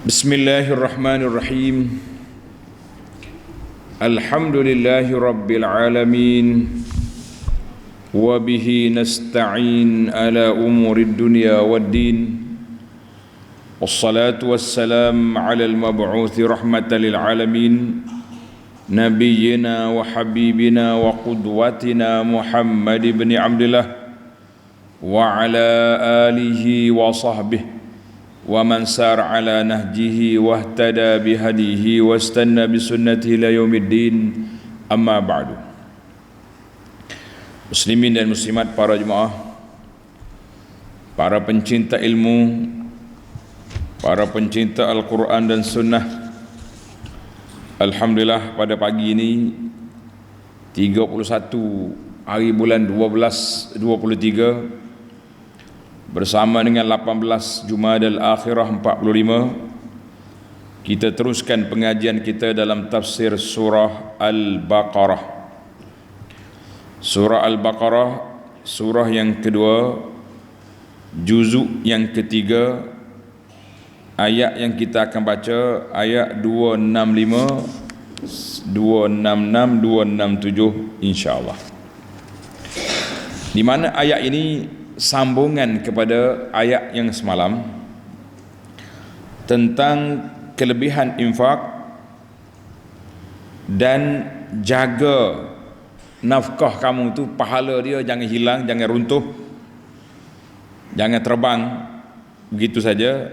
Bismillahirrahmanirrahim. Alhamdulillahi rabbil alamin. Wa bihi nasta'in ala umurid dunya waddin. Wassalatu wassalam ala al-mab'uthi rahmatan lil alamin. Nabiyyina wa habibina wa qudwatina Muhammad ibn Abdullah wa ala alihi wa sahbihi wa man sar ala nahjihi wahtada bihadihi wastanna bisunnatihi ila yaumiddin, amma ba'du. Muslimin dan muslimat, para jemaah, para pencinta ilmu, para pencinta Al-Quran dan Sunnah, alhamdulillah pada pagi ini 31 hari bulan 12 23 bersama dengan 18 Jumadal Akhirah 45, kita teruskan pengajian kita dalam tafsir surah Al-Baqarah. Surah Al-Baqarah, surah yang kedua, juzuk yang ketiga. Ayat yang kita akan baca ayat 265, 266, 267 insya-Allah. Di mana ayat ini sambungan kepada ayat yang semalam tentang kelebihan infak dan jaga nafkah kamu tu, pahala dia jangan hilang, jangan runtuh, jangan terbang begitu saja,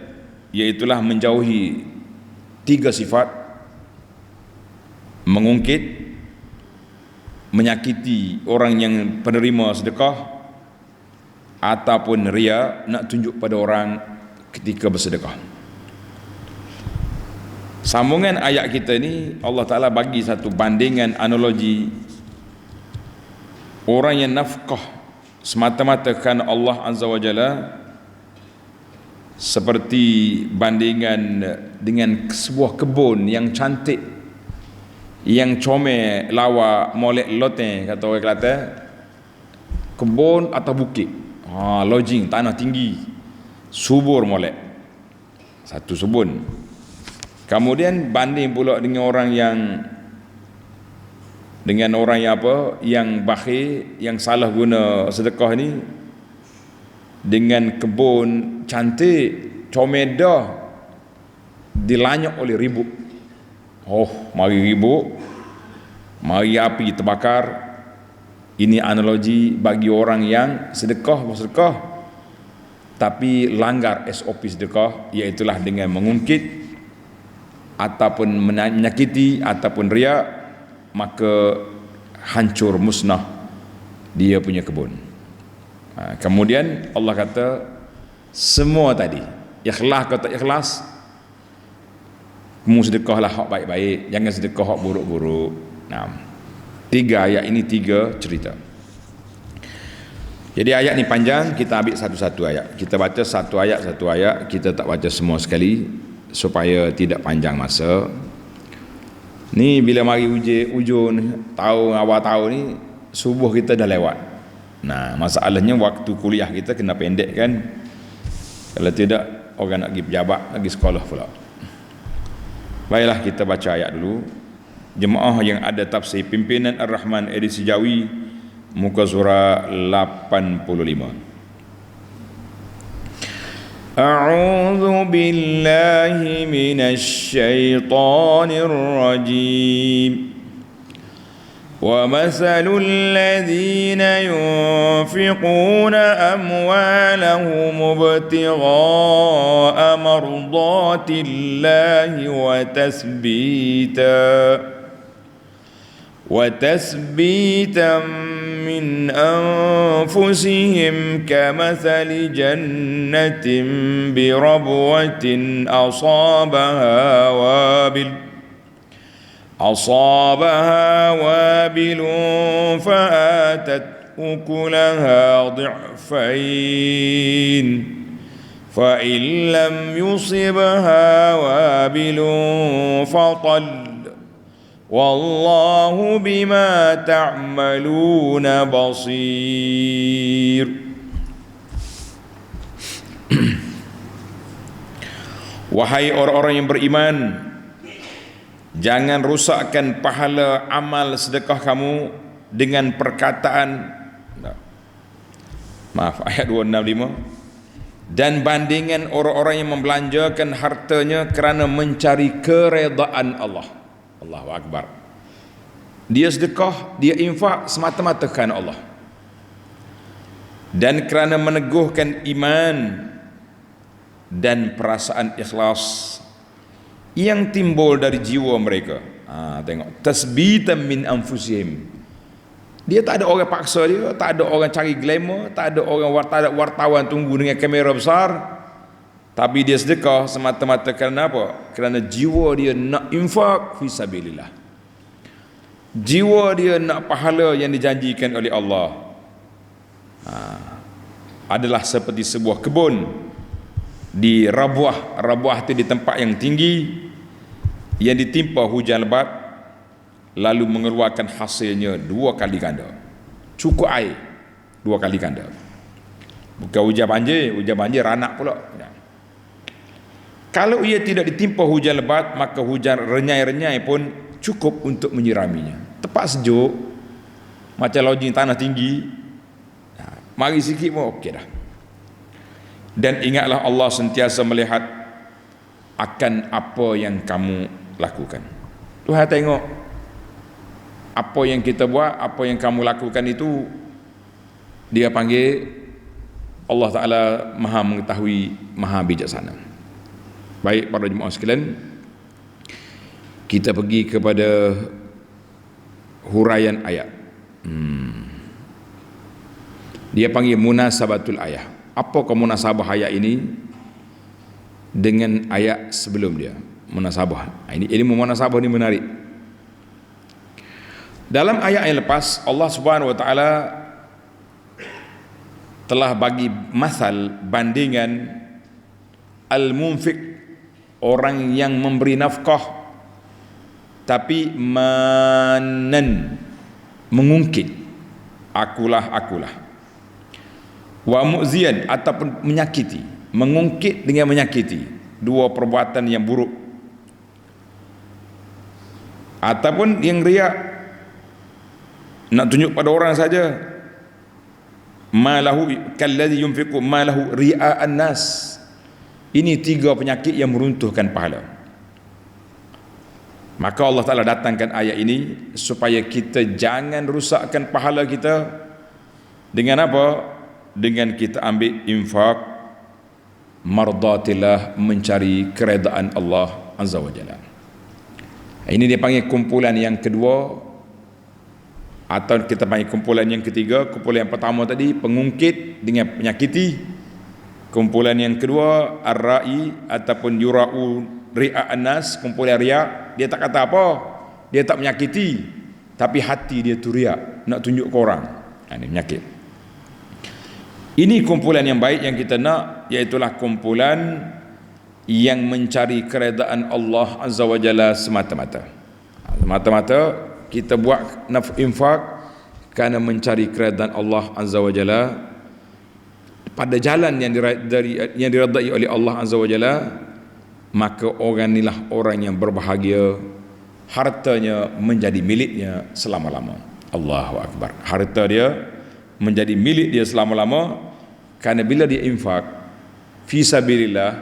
iaitulah menjauhi 3 sifat: mengungkit, menyakiti orang yang penerima sedekah, ataupun ria, nak tunjuk pada orang ketika bersedekah. Sambungan ayat kita ni, Allah Ta'ala bagi satu bandingan, analogi. Orang yang nafkah semata-mata kerana Allah Azza wa Jalla seperti bandingan dengan sebuah kebun yang cantik, yang comel, lawa, molek loteng, kata orang Kelantan. Kebun atau bukit, lodging, tanah tinggi, subur molek, satu subun. Kemudian banding pula dengan orang yang apa, yang bakhil, yang salah guna sedekah ni, dengan kebun cantik, comel dah, dilanyak oleh ribut. Mari ribut, mari api terbakar. Ini analogi bagi orang yang bersedekah tapi langgar SOP sedekah, iaitulah dengan mengungkit ataupun menyakiti ataupun riak, maka hancur musnah dia punya kebun. Kemudian Allah kata semua tadi, ikhlas atau tak ikhlas, kamu sedekahlah hak baik-baik, jangan sedekah hak buruk-buruk. 3 ayat ini 3 cerita. Jadi ayat ni panjang, kita ambil satu-satu ayat. Kita baca satu ayat, kita tak baca semua sekali supaya tidak panjang masa. Ni bila mari ujung tahun, awal tahun ni, subuh kita dah lewat. Masalahnya waktu kuliah kita kena pendek kan. Kalau tidak, orang nak pergi pejabat, nak pergi sekolah pula. Baiklah, kita baca ayat dulu. Jemaah yang ada tafsir Pimpinan Ar-Rahman edisi Jawi, muka surah 85. A'udzu billahi minasy syaithanir rajim. وَمَثَلُ الَّذِينَ يُنْفِقُونَ أَمْوَالَهُمُ ابْتِغَاءَ مَرْضَاتِ اللَّهِ وتثبيتا من أنفسهم كمثل جنة بربوة أصابها وابل فآتت أكلها ضعفين فإن لم يصبها وابل فطل والله بما تعملون بصير. Wahai orang-orang yang beriman, jangan rusakkan pahala amal sedekah kamu dengan perkataan, maaf, ayat 265, dan bandingan orang-orang yang membelanjakan hartanya kerana mencari keredaan Allah. Allahu Akbar. Dia sedekah, dia infak semata-mata kerana Allah, dan kerana meneguhkan iman dan perasaan ikhlas yang timbul dari jiwa mereka. Tengok, tasbitan min anfusihim. Dia tak ada orang paksa dia, tak ada orang cari glamour, tak ada wartawan tunggu dengan kamera besar, tapi dia sedekah semata-mata kerana apa? Kerana jiwa dia nak infak fi sabilillah. Jiwa dia nak pahala yang dijanjikan oleh Allah. Adalah seperti sebuah kebun di Rabuah. Rabuah itu di tempat yang tinggi, yang ditimpa hujan lebat, lalu mengeluarkan hasilnya 2 kali ganda. Cukup air 2 kali ganda. Bukan hujan banjir ranak pula. Kalau ia tidak ditimpa hujan lebat, maka hujan renyai-renyai pun cukup untuk menyiraminya. Tempat sejuk, macam lodging tanah tinggi, mari sikit pun okey dah. Dan ingatlah Allah sentiasa melihat akan apa yang kamu lakukan. Tuhan tengok apa yang kita buat, apa yang kamu lakukan itu. Dia panggil Allah Ta'ala Maha mengetahui, Maha bijaksana. Baik para jemaah sekalian, kita pergi kepada huraian ayat. Dia panggil munasabatul ayat. Apakah munasabah ayat ini dengan ayat sebelum dia? Munasabah. Ini ilmu munasabah ini menarik. Dalam ayat yang lepas, Allah Subhanahu wa taala telah bagi masal, bandingan al-munfiq, orang yang memberi nafkah tapi mengungkit, akulah, wa mu'ziyan, ataupun menyakiti. Mengungkit dengan menyakiti, 2 perbuatan yang buruk. Ataupun yang riak, nak tunjuk pada orang saja. Malahu kalladhi yunfiqu malahu ria'an nas. Ini 3 penyakit yang meruntuhkan pahala. Maka Allah Ta'ala datangkan ayat ini supaya kita jangan rusakkan pahala kita. Dengan apa? Dengan kita ambil infak mardatillah, mencari keredaan Allah Azza wa Jalla. Ini dia panggil kumpulan yang kedua, atau kita panggil kumpulan yang ketiga. Kumpulan yang pertama tadi pengungkit dengan penyakiti. Kumpulan yang kedua ar-ra'i ataupun yura'u ri'a'an nas, kumpulan riak. Dia tak kata apa, dia tak menyakiti, tapi hati dia tu riak, nak tunjuk ke orang. Ini penyakit. Ini kumpulan yang baik yang kita nak, iaitulah kumpulan yang mencari keredaan Allah Azza wa Jalla semata-mata. Semata-mata kita buat infak kerana mencari keredaan Allah Azza wa Jalla pada jalan yang diredai oleh Allah Azza wa Jalla. Maka orang inilah orang yang berbahagia, hartanya menjadi miliknya selama-lama. Allahu Akbar. Harta dia menjadi milik dia selama-lama, kerana bila dia infak fi sabilillah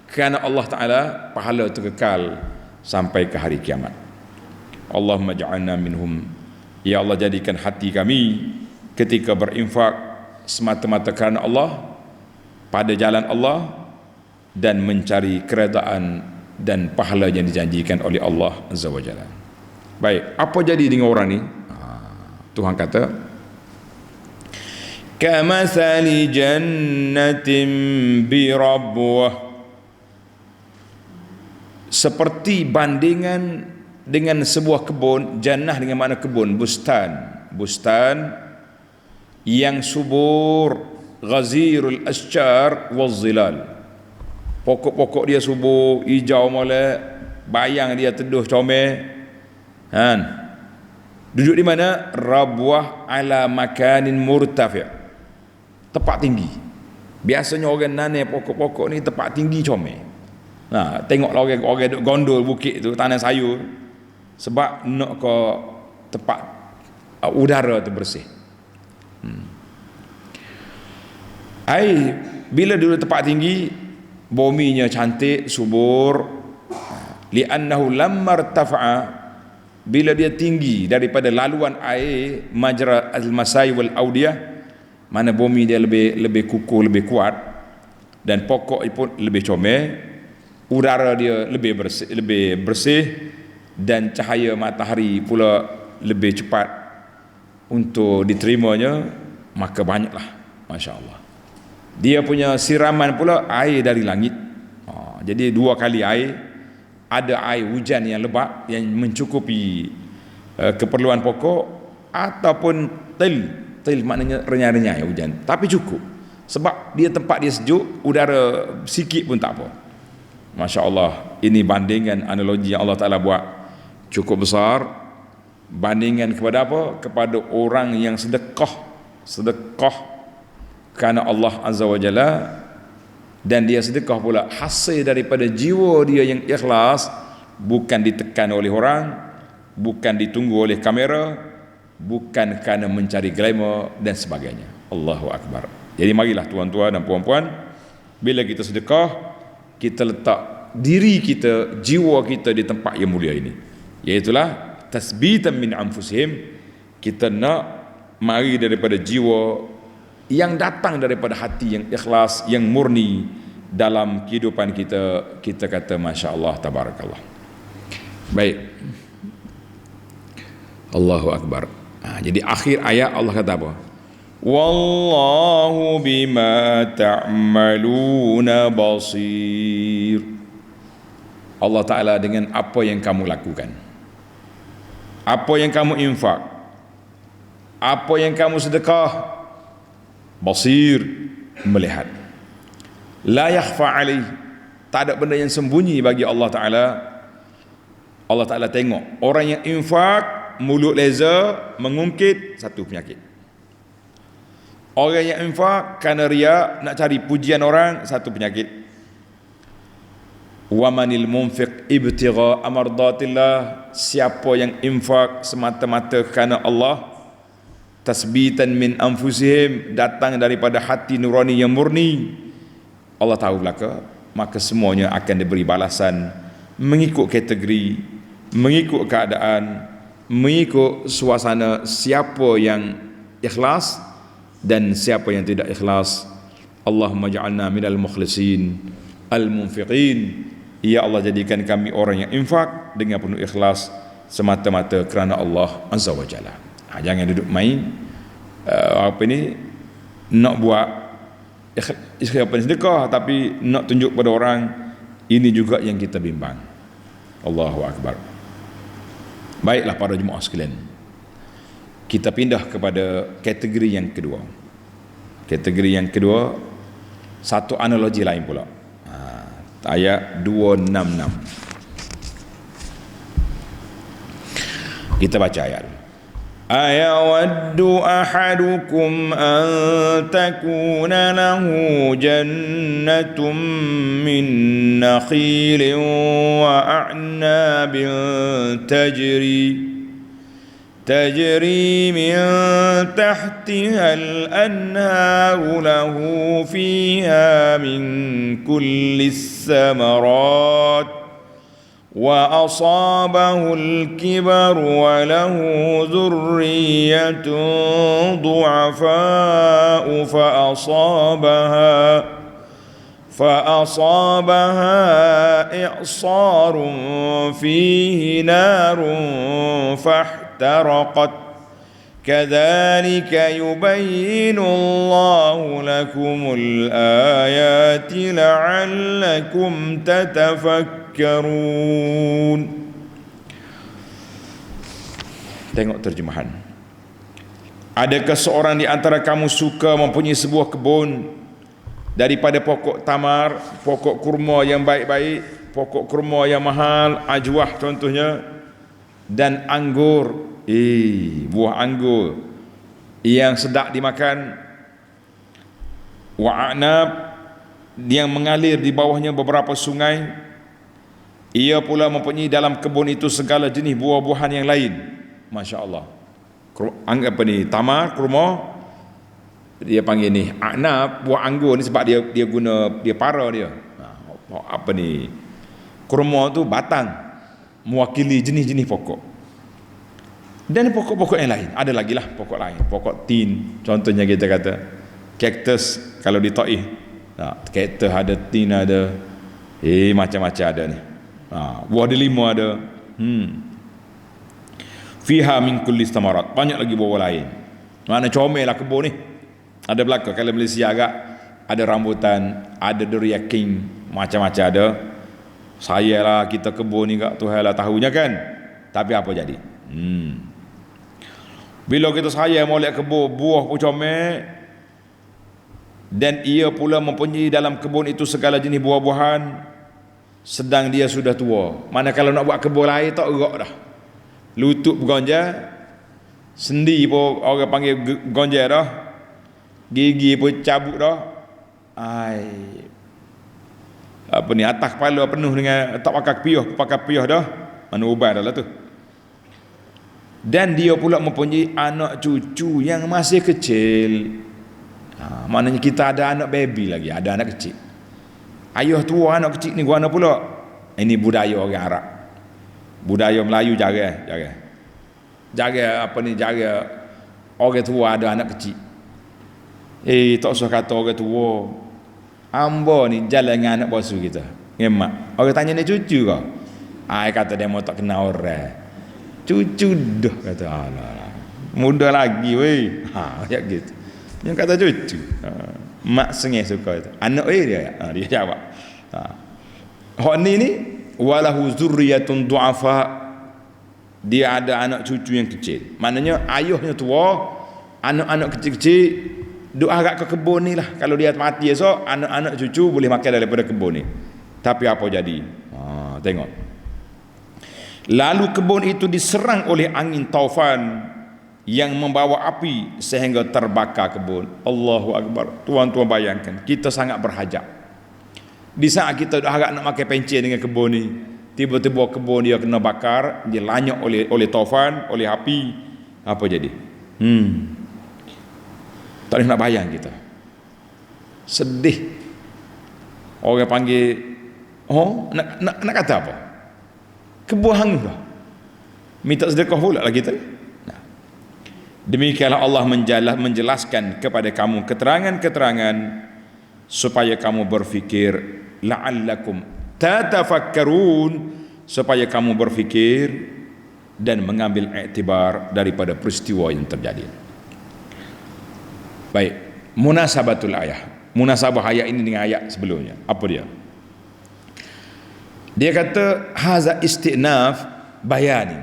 kerana Allah Ta'ala, pahala itu kekal sampai ke hari kiamat. Allahumma ja'alna minhum. Ya Allah, jadikan hati kami ketika berinfak semata-mata kerana Allah, pada jalan Allah, dan mencari keredaan dan pahala yang dijanjikan oleh Allah Azza wa Jalla. Baik, apa jadi dengan orang ni? Tuhan kata, kamathali jannatin birabwah, seperti bandingan dengan sebuah kebun. Jannah dengan makna kebun, bustan yang subur, ghazirul asjar waz-zilal. Pokok-pokok dia subur, hijau molek, bayang dia teduh comel. Duduk di mana? Rabwah ala makanin murtafi', tempat tinggi. Biasanya orang nanam pokok-pokok ni tempat tinggi comel. Nah, tengoklah orang duk gondol bukit tu, tanah sayur, sebab nak ke tempat udara tu bersih. Air bila dulu tempat tinggi, buminya cantik, subur. Li'annahu lamma irtafa'a, bila dia tinggi daripada laluan air, majra al-masai wal audiyah, mana bumi dia lebih kukuh, lebih kuat, dan pokok pun lebih comel, udara dia lebih bersih, dan cahaya matahari pula lebih cepat untuk diterimanya, maka banyaklah, masya-Allah. Dia punya siraman pula air dari langit. Jadi 2 kali air, ada air hujan yang lebat yang mencukupi keperluan pokok, ataupun til maknanya renyah-renyah hujan, tapi cukup sebab dia tempat dia sejuk, udara sikit pun tak apa. Masya Allah, ini bandingan analogi yang Allah Ta'ala buat cukup besar. Bandingan kepada apa? Kepada orang yang sedekah kerana Allah Azza wa Jalla, dan dia sedekah pula hasil daripada jiwa dia yang ikhlas, bukan ditekan oleh orang, bukan ditunggu oleh kamera, bukan kerana mencari glamour dan sebagainya. Allahu Akbar. Jadi marilah tuan-tuan dan puan-puan, bila kita sedekah, kita letak diri kita, jiwa kita di tempat yang mulia ini, iaitulah tasbitan min anfusihim. Kita nak mari daripada jiwa yang datang daripada hati yang ikhlas, yang murni dalam kehidupan kita. Kita kata masya Allah, tabarakallah. Baik, Allahu Akbar. Jadi akhir ayat Allah kata apa? Wallahu bima ta'maluna basir. Allah Ta'ala dengan apa yang kamu lakukan, apa yang kamu infak, apa yang kamu sedekah, basir, melihat. La yakhfa alaih, tak ada benda yang sembunyi bagi Allah Ta'ala. Allah Ta'ala tengok. Orang yang infak, mulut leza, mengungkit, satu penyakit. Orang yang infak kerana riak, nak cari pujian orang, satu penyakit. Wa manil munfiq ibtigha amardatillah, siapa yang infak semata-mata kerana Allah, tasbitan min anfusihim, datang daripada hati nurani yang murni, Allah tahu belaka, maka semuanya akan diberi balasan mengikut kategori, mengikut keadaan, mengikut suasana, siapa yang ikhlas dan siapa yang tidak ikhlas. Allahumma ja'alna minal mukhlisin al-munfiqin. Ya Allah, jadikan kami orang yang infak dengan penuh ikhlas semata-mata kerana Allah Azza wa Jalla. Jangan duduk main nak buat ikhlas sedekah tapi nak tunjuk pada orang. Ini juga yang kita bimbang. Allahu Akbar. Baiklah para jemaah sekalian, kita pindah kepada kategori yang kedua. Kategori yang kedua, satu analogi lain pula. Ayat 266. Kita baca ayat. Ayawaddu ahadukum an takuna lahu jannatum min nakhilin wa a'nabin تجري من تحتها الأنهار له فيها من كل الثمرات وأصابه الكبر وله ذرية ضعفاء فأصابها إعصار فيه نار فاحترقت كذلك يبين الله لكم الآيات لعلكم تتفكرون. Tengok terjemahan. Adakah seorang di antara kamu suka mempunyai sebuah kebun daripada pokok tamar, pokok kurma yang baik-baik, pokok kurma yang mahal, ajwah contohnya, dan anggur, buah anggur yang sedap dimakan, wa a'nab yang mengalir di bawahnya beberapa sungai, Ia pula mempunyai dalam kebun itu segala jenis buah-buahan yang lain. Masya Allah. Anggap apa ni, tamar, kurma, dia panggil ni a'nab, buah anggur ni sebab dia guna dia para dia. Apa ni, kurma tu batang, mewakili jenis-jenis pokok. Dan pokok-pokok yang lain, ada lagi lah pokok lain, pokok tin, contohnya kita kata kaktus kalau di Taif. Kaktus ada, tin ada, macam-macam ada ni. Buah delima ada. Fiha min kulli thamarat, banyak lagi buah lain. Mana comel lah kebun ni. Ada belaka kalau Malaysia agak ada rambutan, ada durian king, macam-macam ada. Saya lah kita kebun ni kak Tuhan lah tahunya kan. Tapi apa jadi? Bila kita saya molek kebun, buah pun comel, dan ia pula mempunyai dalam kebun itu segala jenis buah-buahan, sedang dia sudah tua. Mana kalau nak buat kebun lain tak erak dah. Lutut bergonja, sendi pun orang panggil gonja dah, gigi pun cabut dah. Apa ni, atas kepala penuh dengan tak pakai piah dah. Mana ubat dah lah tu. Dan dia pula mempunyai anak cucu yang masih kecil. Maknanya kita ada anak baby lagi, ada anak kecil. Ayah tua anak kecil ni guna pula. Ini budaya orang Arab. Budaya Melayu jaga apa ni, jaga orang tua ada anak kecil. Tak usah kata orang tua. Hamba ni jalan dengan anak basuh kita, ngemak. Orang tanya ni cucu kau? Kata dia mau tak kenal orang. Cucu dah, kata alah. Muda lagi weh. Macam gitu. Yang kata cucu. Mak sengih suka itu. Anak dia. Dia jawab. Hak ni walahu zurriyatun du'afa. Dia ada anak cucu yang kecil. Maknanya ayahnya tua, anak-anak kecil-kecil duk agak ke kebun ni lah. Kalau dia mati esok, anak-anak cucu boleh makan daripada kebun ni. Tapi apa jadi? Tengok. Lalu kebun itu diserang oleh angin taufan yang membawa api sehingga terbakar kebun. Allahu Akbar. Tuan-tuan bayangkan, kita sangat berhajat. Di saat kita dah agak nak makan pencen dengan kebun ni, tiba-tiba kebun dia kena bakar, dia lanyok oleh taufan, oleh api. Apa jadi? Tak boleh nak bayang kita. Sedih. Orang panggil, nak kata apa? Kebun hangus dah. Minta sedekah pula lah kita. Demikianlah Allah menjelaskan kepada kamu keterangan-keterangan supaya kamu berfikir, la'allakum tatafakkarun, supaya kamu berfikir dan mengambil iktibar daripada peristiwa yang terjadi. Baik, munasabatul ayah. Munasabah ayat ini dengan ayat sebelumnya. Apa dia? Dia kata haza istinaf bayani.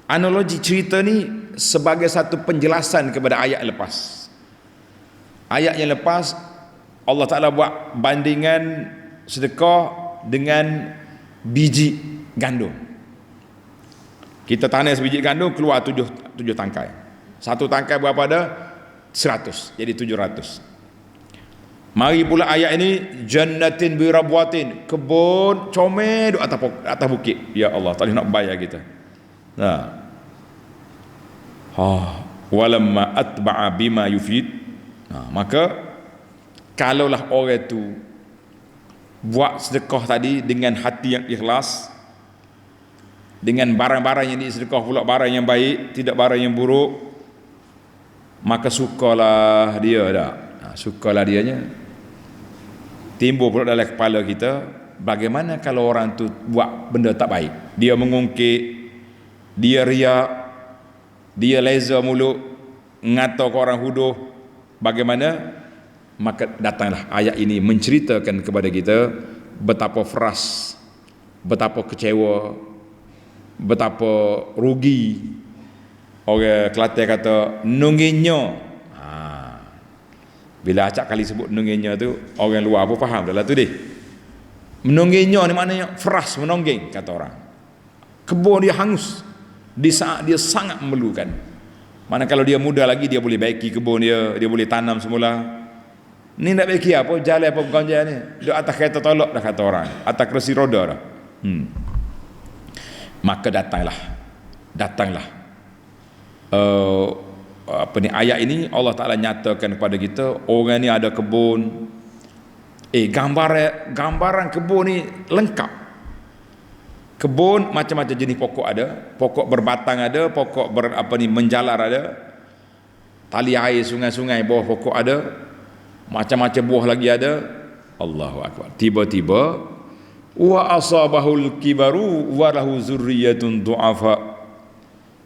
Analogi cerita ni sebagai satu penjelasan kepada ayat lepas. Ayat yang lepas Allah Ta'ala buat bandingan sedekah dengan biji gandum. Kita tanam sebiji gandum, keluar tujuh tangkai. Satu tangkai berapa ada? 100, jadi 700. Mari pula ayat ini, jannatin birabwatin, kebun comel atas bukit. Ya Allah, tak boleh nak bayar kita. Walamma atba'a bima yufid. Maka kalaulah orang itu buat sedekah tadi dengan hati yang ikhlas, dengan barang-barang yang disedekah pula barang yang baik, tidak barang yang buruk, maka sukalah dia dah. Sukalah dianya. Timbul pula dalam kepala kita, bagaimana kalau orang tu buat benda tak baik, dia mengungkit, dia riak, dia leza mulut, ngata ke orang huduh, bagaimana? Maka datanglah ayat ini menceritakan kepada kita betapa frust, betapa kecewa, betapa rugi. Orang Kelantan kata nunginyo. Bila acak kali sebut nunginyo tu, orang luar pun faham dah lah tu deh. Menungginyo ni maknanya frust, menongging kata orang. Kebun dia hangus di saat dia sangat memerlukan. Mana kalau dia muda lagi, dia boleh baiki kebun dia boleh tanam semula. Ni nak baiki apa? Jalan apa ganja ni? Dia atas kereta tolak dah kata orang, atas kerusi roda dah. Maka datanglah ayat ini Allah Ta'ala nyatakan kepada kita, orang ni ada kebun, gambaran kebun ni lengkap. Kebun macam-macam jenis pokok ada, pokok berbatang ada, pokok menjalar ada, tali air sungai-sungai bawah pokok ada, macam-macam buah lagi ada. Allahu Akbar. Tiba-tiba wa asabahul kibaru wa lahu zurriyatun du'afa.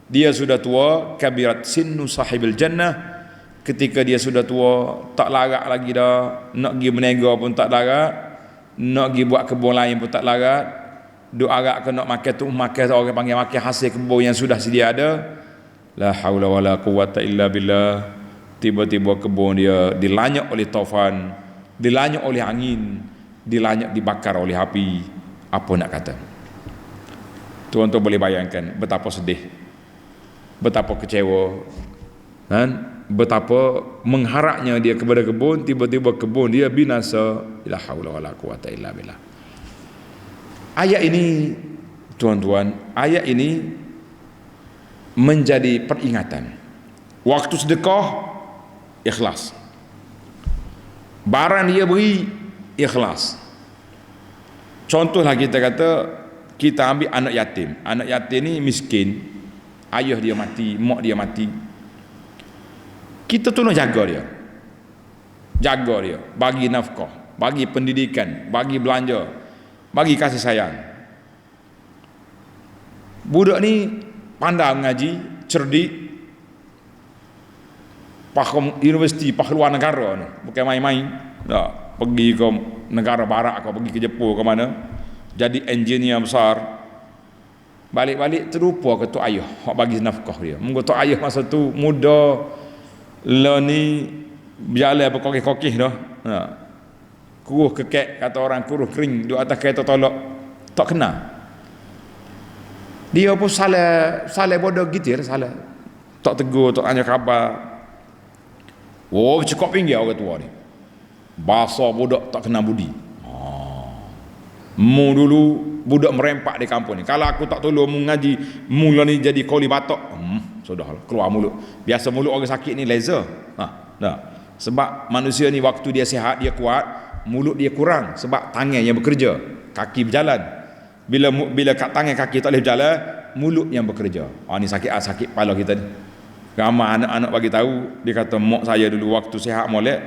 Dia sudah tua, kabirat sinnu sahibil jannah. Ketika dia sudah tua, tak larat lagi dah, nak pergi berniaga pun tak larat, nak pergi buat kebun lain pun tak larat. Duk arak ke nak makan orang panggil makan hasil kebun yang sudah sedia ada. La haula wala quwwata illa billah. Tiba-tiba kebun dia dilanyak oleh taufan, dilanyak oleh angin, dibakar oleh api. Apa nak kata? Tuan-tuan boleh bayangkan betapa sedih, betapa kecewa, kan? Betapa mengharapnya dia kepada kebun, tiba-tiba kebun dia binasa. La haula wala quwwata illa billah. Ayat ini, tuan-tuan, ayat ini menjadi peringatan. Waktu sedekah ikhlas, barang dia beri ikhlas. Contohlah kita kata kita ambil anak yatim ni miskin, ayah dia mati, mak dia mati, kita tolong jaga dia, bagi nafkah, bagi pendidikan, bagi belanja, bagi kasih sayang. Budak ni pandai mengaji, cerdik, faham universiti, faham luar negara ni, bukan main-main. Tak, pergi ke negara barat, kau pergi ke Jepun ke mana, jadi engineer besar. Balik-balik terlupa ke tok ayah hak bagi nafkah dia. Mungkin tok ayah masa tu muda, lah ni berjalan berkokih-kokih dah. Kuruh kekek, kata orang kuruh kering duduk atas kereta tolak, tak kena. Dia pun salah bodoh gitu, salah, tak tegur, tak tanya khabar. Oh, cekok pinggir orang tua ni, bahasa budak tak kena budi. Mu dulu budak merempak di kampung ni, kalau aku tak tolong mu ngaji, mula ni jadi koli batok, sudahlah, keluar mulut. Biasa mulut orang sakit ni laser. Sebab manusia ni waktu dia sihat, dia kuat, mulut dia kurang sebab tangan yang bekerja, kaki berjalan. Bila tangan kaki tak boleh berjalan, mulut yang bekerja. Ni sakit kepala kita ni. Ramai anak-anak bagi tahu, dia kata mak saya dulu waktu sihat molek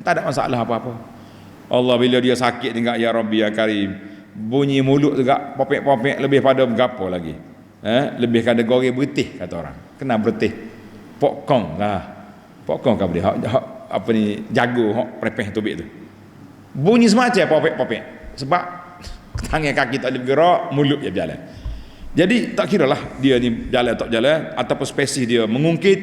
tak ada masalah apa-apa. Allah bila dia sakit tinggal ya Rabbi ya Karim, bunyi mulut juga popek-popek lebih pada bergapo lagi. Lebih pada goreng beretih kata orang. Kena beretih. Pokong lah. Pokong kan boleh apa ni jago hok prepeh tubik tu. Bunyi semacam popek-popek sebab tangan kaki tak boleh bergerak, mulut dia berjalan. Jadi tak kiralah dia ni jalan tak jalan ataupun spesies dia mengungkit,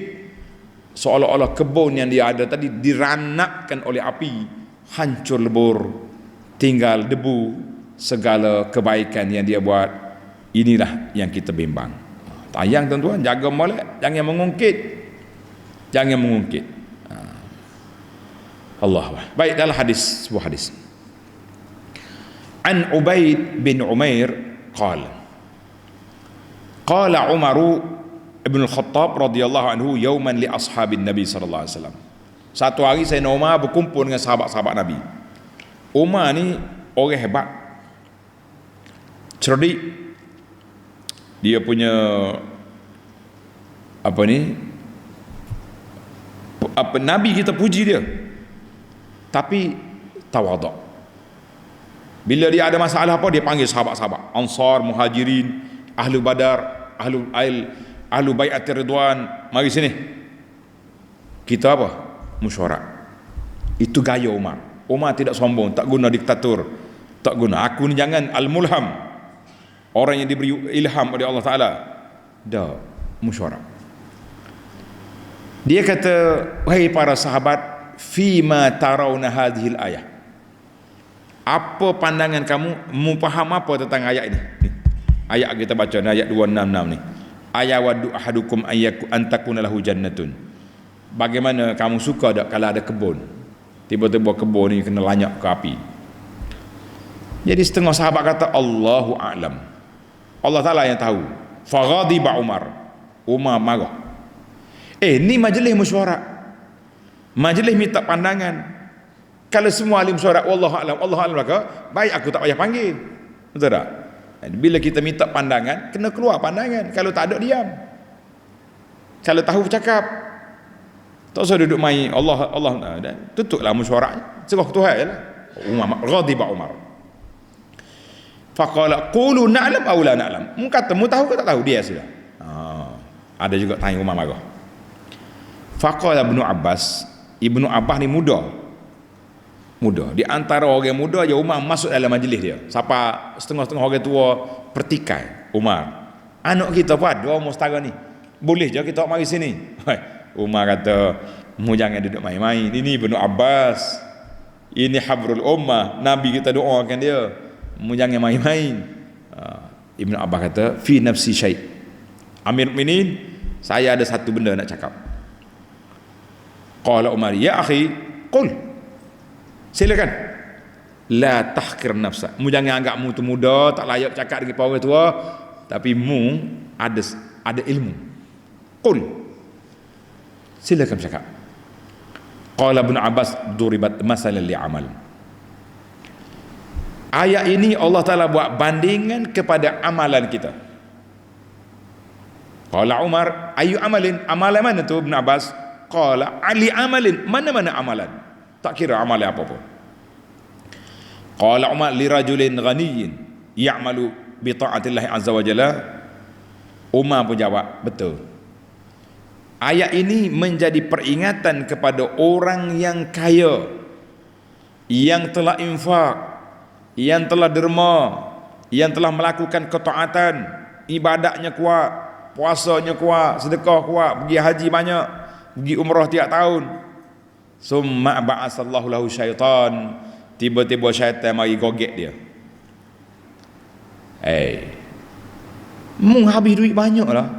seolah-olah kebun yang dia ada tadi diranakkan oleh api, hancur lebur, tinggal debu. Segala kebaikan yang dia buat, inilah yang kita bimbang. Tayang tuan-tuan, jaga molek, jangan mengungkit. Allah. Baik, dalam sebuah hadis. An Ubaid bin Umair qala Umaru ibn al-Khattab radhiyallahu anhu yawman li ashabin Nabi sallallahu alaihi wasallam. Satu hari Sayyidina Umar berkumpul dengan sahabat-sahabat Nabi. Umar ni orang hebat, cerdik. Dia punya Nabi kita puji dia, tapi tawaduk. Bila dia ada masalah apa, dia panggil sahabat-sahabat Ansar, Muhajirin, Ahlu Badar, Ahlu Bai'atir Ridwan, mari sini kita musyawarah. Itu gaya Umar. Umar tidak sombong, tak guna diktator, tak guna aku ni jangan al-mulham, orang yang diberi ilham oleh Allah Ta'ala. Dah, musyawarah. Dia kata, wahai para sahabat, fima tarawna hadhil ayah, apa pandangan kamu, mu faham apa tentang ayat ini? Ayat kita baca ni, ayat 266 ni. Ayawaddu ahadukum antakuna lahu jannatun. Bagaimana kamu suka tak kalau ada kebun, tiba-tiba kebun ni kena lanyak ke api? Jadi setengah sahabat kata Allahu a'lam, Allah Ta'ala yang tahu. Faghadiba Umar marah. Ni majlis mesyuarat, majlis minta pandangan. Kalau semua alim mesyuarat wallahu a'lam, Allah a'lam, maka baik aku tak payah panggil. Betul tak? Bila kita minta pandangan, kena keluar pandangan. Kalau tak ada, diam. Kalau tahu, bercakap. Tak usah duduk main Allah tutuplah mesyuaratnya, serah Tuhan je lah. Ghadiba Umar. Faqala qulu na'lam aw la na'lam. Mu kata mu tahu ke tak tahu, dia sudah. Ada juga tanya Umar marah. Faqala Ibnu Abbas ni muda. Di antara orang muda je Umar masuk dalam majlis dia. Siapa setengah-setengah orang tua pertikai Umar. Anak kita pun ada umur setara ni. Boleh je kita mari sini. Umar kata, mu jangan duduk main-main. Ini Ibnu Abbas. Ini habrul ummah. Nabi kita doakan dia. Mu jangan main-main. Ibnu Abbas kata, fi nafsi syai'. Amir Mukminin, saya ada satu benda nak cakap. Qala Umar, ya akhi, qul. Silakan. La tahqir nafsa. Mu jangan anggap mu tu muda, tak layak cakap dengan orang tua, tapi mu ada ilmu. Qul. Silakan cakap. Qala Ibnu Abbas, duribat masalan li amal. Ayat ini Allah Ta'ala buat bandingan kepada amalan kita. Qala Umar, ayu amalin, amalan mana tu Ibn Abbas? Qala ali amalin, mana-mana amalan, tak kira amalan apa-apa. Qala Umar, li rajulin ghaniyin ya'malu bi ta'atillahi azza wa jalla. Umar pun jawab, betul. Ayat ini menjadi peringatan kepada orang yang kaya, yang telah infak, yang telah derma, yang telah melakukan ketaatan, ibadahnya kuat, puasanya kuat, sedekah kuat, pergi haji banyak, pergi umrah tiap tahun. Summa ba'asallahu lahu syaitan, tiba-tiba syaitan mari gogek dia. Mu habis duit banyak lah,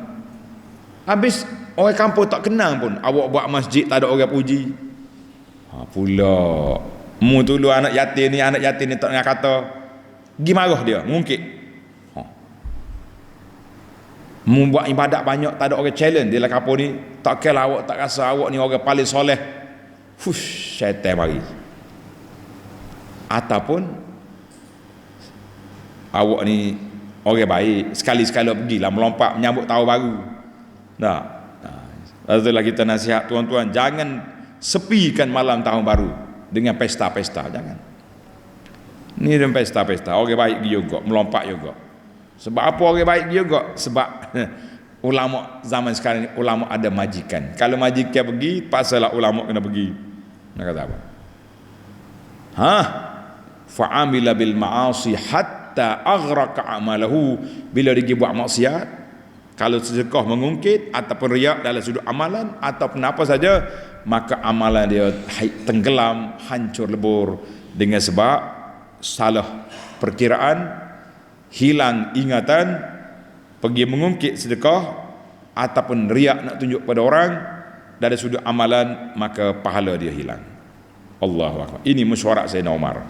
habis orang kampung tak kenal pun. Awak buat masjid tak ada orang puji. Pula mu dulu anak yatim ni tak nak kata, pergi marah dia, mungkit. Mu buat ibadat banyak, tak ada orang challenge dia lah kampung ni. Tak kira awak tak rasa awak ni orang paling soleh, syaitan mari. Ataupun awak ni orang baik, sekali-sekala pergilah melompat menyambut tahun baru. Itulah kita nasihat tuan-tuan, jangan sepikan malam tahun baru dengan pesta-pesta, jangan. Ni dengan pesta-pesta, orang baik juga melompat juga. Sebab apa orang baik juga? Sebab ulama zaman sekarang ni, ulama ada majikan. Kalau majikan pergi, paksalah ulama kena pergi. Nak kata apa? Fa'amila bil ma'asi hatta aghraqa amalahu. Bila dia buat maksiat, kalau sedekah mengungkit ataupun riak dalam sudut amalan ataupun apa saja, maka amalan dia tenggelam, hancur lebur dengan sebab salah perkiraan, hilang ingatan, pergi mengungkit sedekah ataupun riak nak tunjuk pada orang dari sudut amalan, maka pahala dia hilang. Allahu akbar. Ini mesyuarat Sayyidina Umar.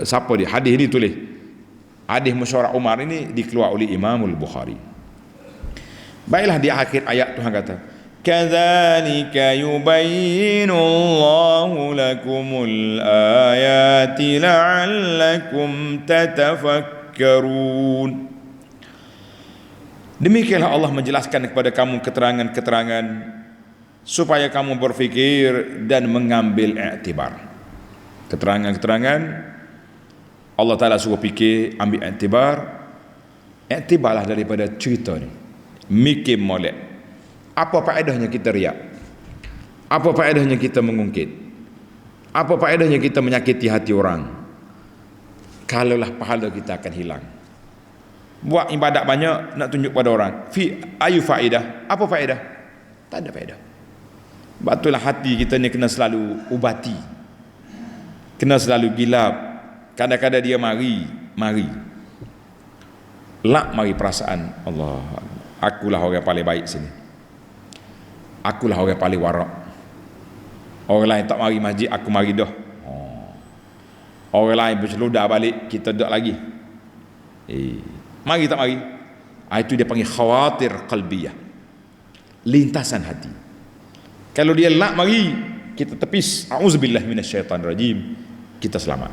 Siapa dia? Hadis ini tulis. Hadis mesyuarat Umar ini dikeluar oleh Imamul Bukhari. Baiklah, di akhir ayat Tuhan kata, kadzalika yubayyinu Allahu lakumul ayati la'allakum tatafakkarun. Demikianlah Allah menjelaskan kepada kamu keterangan-keterangan supaya kamu berfikir dan mengambil iktibar. Keterangan-keterangan Allah Ta'ala suruh fikir, ambil iktibar. Iktibarlah daripada cerita ni, mikir molek. Apa faedahnya kita riak? Apa faedahnya kita mengungkit? Apa faedahnya kita menyakiti hati orang? Kalaulah pahala kita akan hilang. Buat ibadat banyak nak tunjuk pada orang, ayu faedah? Apa faedah? Tak ada faedah. Batulah hati kita ni kena selalu ubati, kena selalu gilap. Kadang-kadang dia mari perasaan Allah, akulah orang paling baik sini, akulah orang paling warak, orang lain tak mari masjid, aku mari dah. Orang lain berceludar balik, kita duduk lagi. Mari tak mari? Itu dia panggil khawatir qalbiyah, lintasan hati. Kalau dia nak mari, kita tepis, auzubillah minasyaitanir rajim, kita selamat.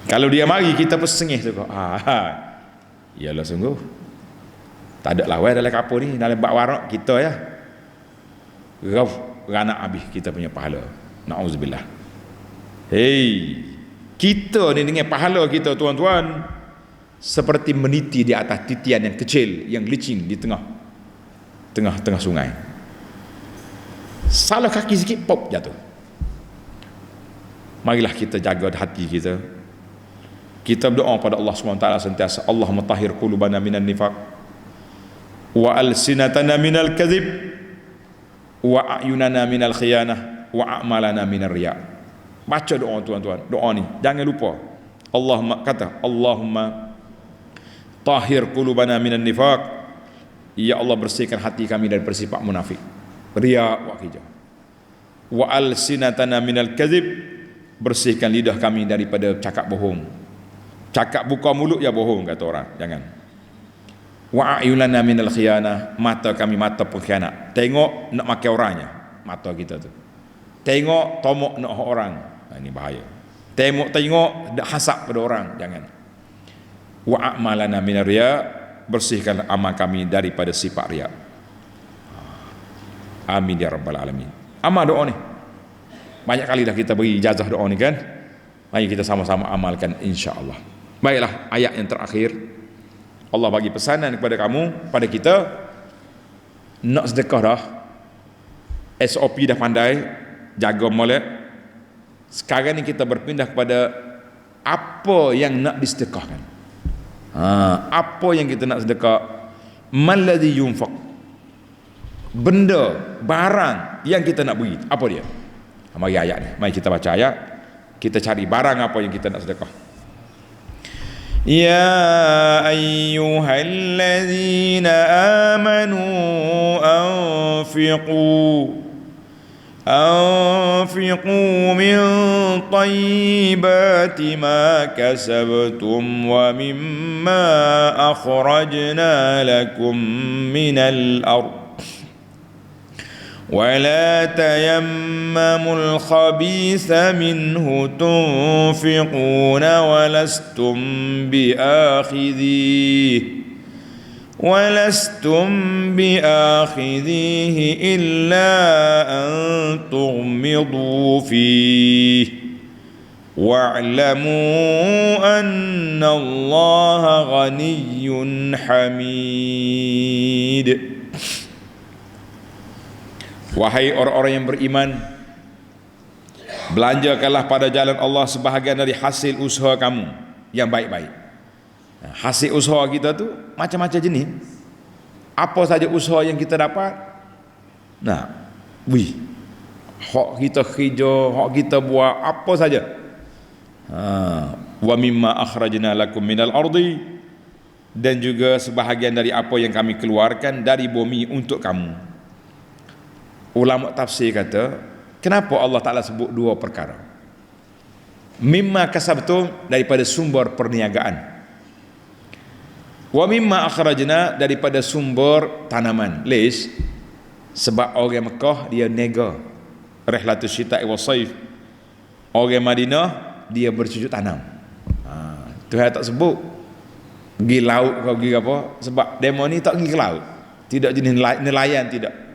Kalau dia mari, kita pesengih tu. Iyalah sungguh, tak ada lawan dalam kapur ni, dalam bak warak kita ya. Ranak habis kita punya pahala. Na'udzubillah. Kita ni dengan pahala kita tuan-tuan seperti meniti di atas titian yang kecil, yang licin di tengah sungai. Salah kaki sikit, pop, jatuh. Marilah kita jaga hati kita. Kita berdoa pada Allah SWT sentiasa, Allahumma tahhir qulubana minan nifaq wa alsinatana minal kadhib wa a'yunana minal khiyanah wa a'malana minar riya'. Baca doa tuan-tuan, doa ni jangan lupa. Allahumma tahhir qulubana minan nifaq, ya Allah bersihkan hati kami dari bersifat munafik, riya' wa hijab. Wa alsinatana minal kadhib, bersihkan lidah kami daripada cakap bohong. Cakap buka mulut ya bohong, kata orang, jangan. Wa a'yunana minal khiyanah, mata kami mata pengkhianat, tengok nak makan orangnya, mata kita tu. Tengok tomok nak orang, ini bahaya. Tengok dak hasad pada orang, jangan. Wa a'malana minar riya', bersihkan amal kami daripada sifat riya'. Amin ya rabbal alamin. Amal doa ni banyak kali dah kita beri ijazah doa ni kan. Mari kita sama-sama amalkan insya-Allah. Baiklah, ayat yang terakhir Allah bagi pesanan kepada kamu, pada kita, nak sedekah dah, SOP dah pandai, jaga molek. Sekarang ni kita berpindah kepada apa yang nak disedekahkan. Apa yang kita nak sedekah? Malladhi yunfaq, benda, barang yang kita nak beri, apa dia? Mari ayat ni, mari kita baca ayat, kita cari barang apa yang kita nak sedekah. يا أيها الذين آمنوا أنفقوا من طيبات ما كسبتم ومما أخرجنا لكم من الأرض ولا تيمموا الخبيث منه تنفقون ولستم بآخذيه إلا أن تغمضوا فيه واعلموا أن الله غني حميد. Wahai orang-orang yang beriman, belanjakanlah pada jalan Allah sebahagian dari hasil usaha kamu yang baik-baik. Hasil usaha kita tu macam-macam jenis. Apa saja usaha yang kita dapat, hak kita kerja, hak kita buat, apa saja. Wa mimma akhrajna lakum minal ardi, dan juga sebahagian dari apa yang kami keluarkan dari bumi untuk kamu. Ulama tafsir kata, kenapa Allah Ta'ala sebut dua perkara? Mimma kasabtum, daripada sumber perniagaan. Wa mimma akhrajna, daripada sumber tanaman. Lish, sebab orang Mekah dia nega, rihlatus syita'i wa saif. Orang Madinah dia bercucuk tanam. Tuhan tak sebut pergi laut kau pergi apa, sebab demo ni tak pergi ke laut, tidak jenis nelayan, tidak.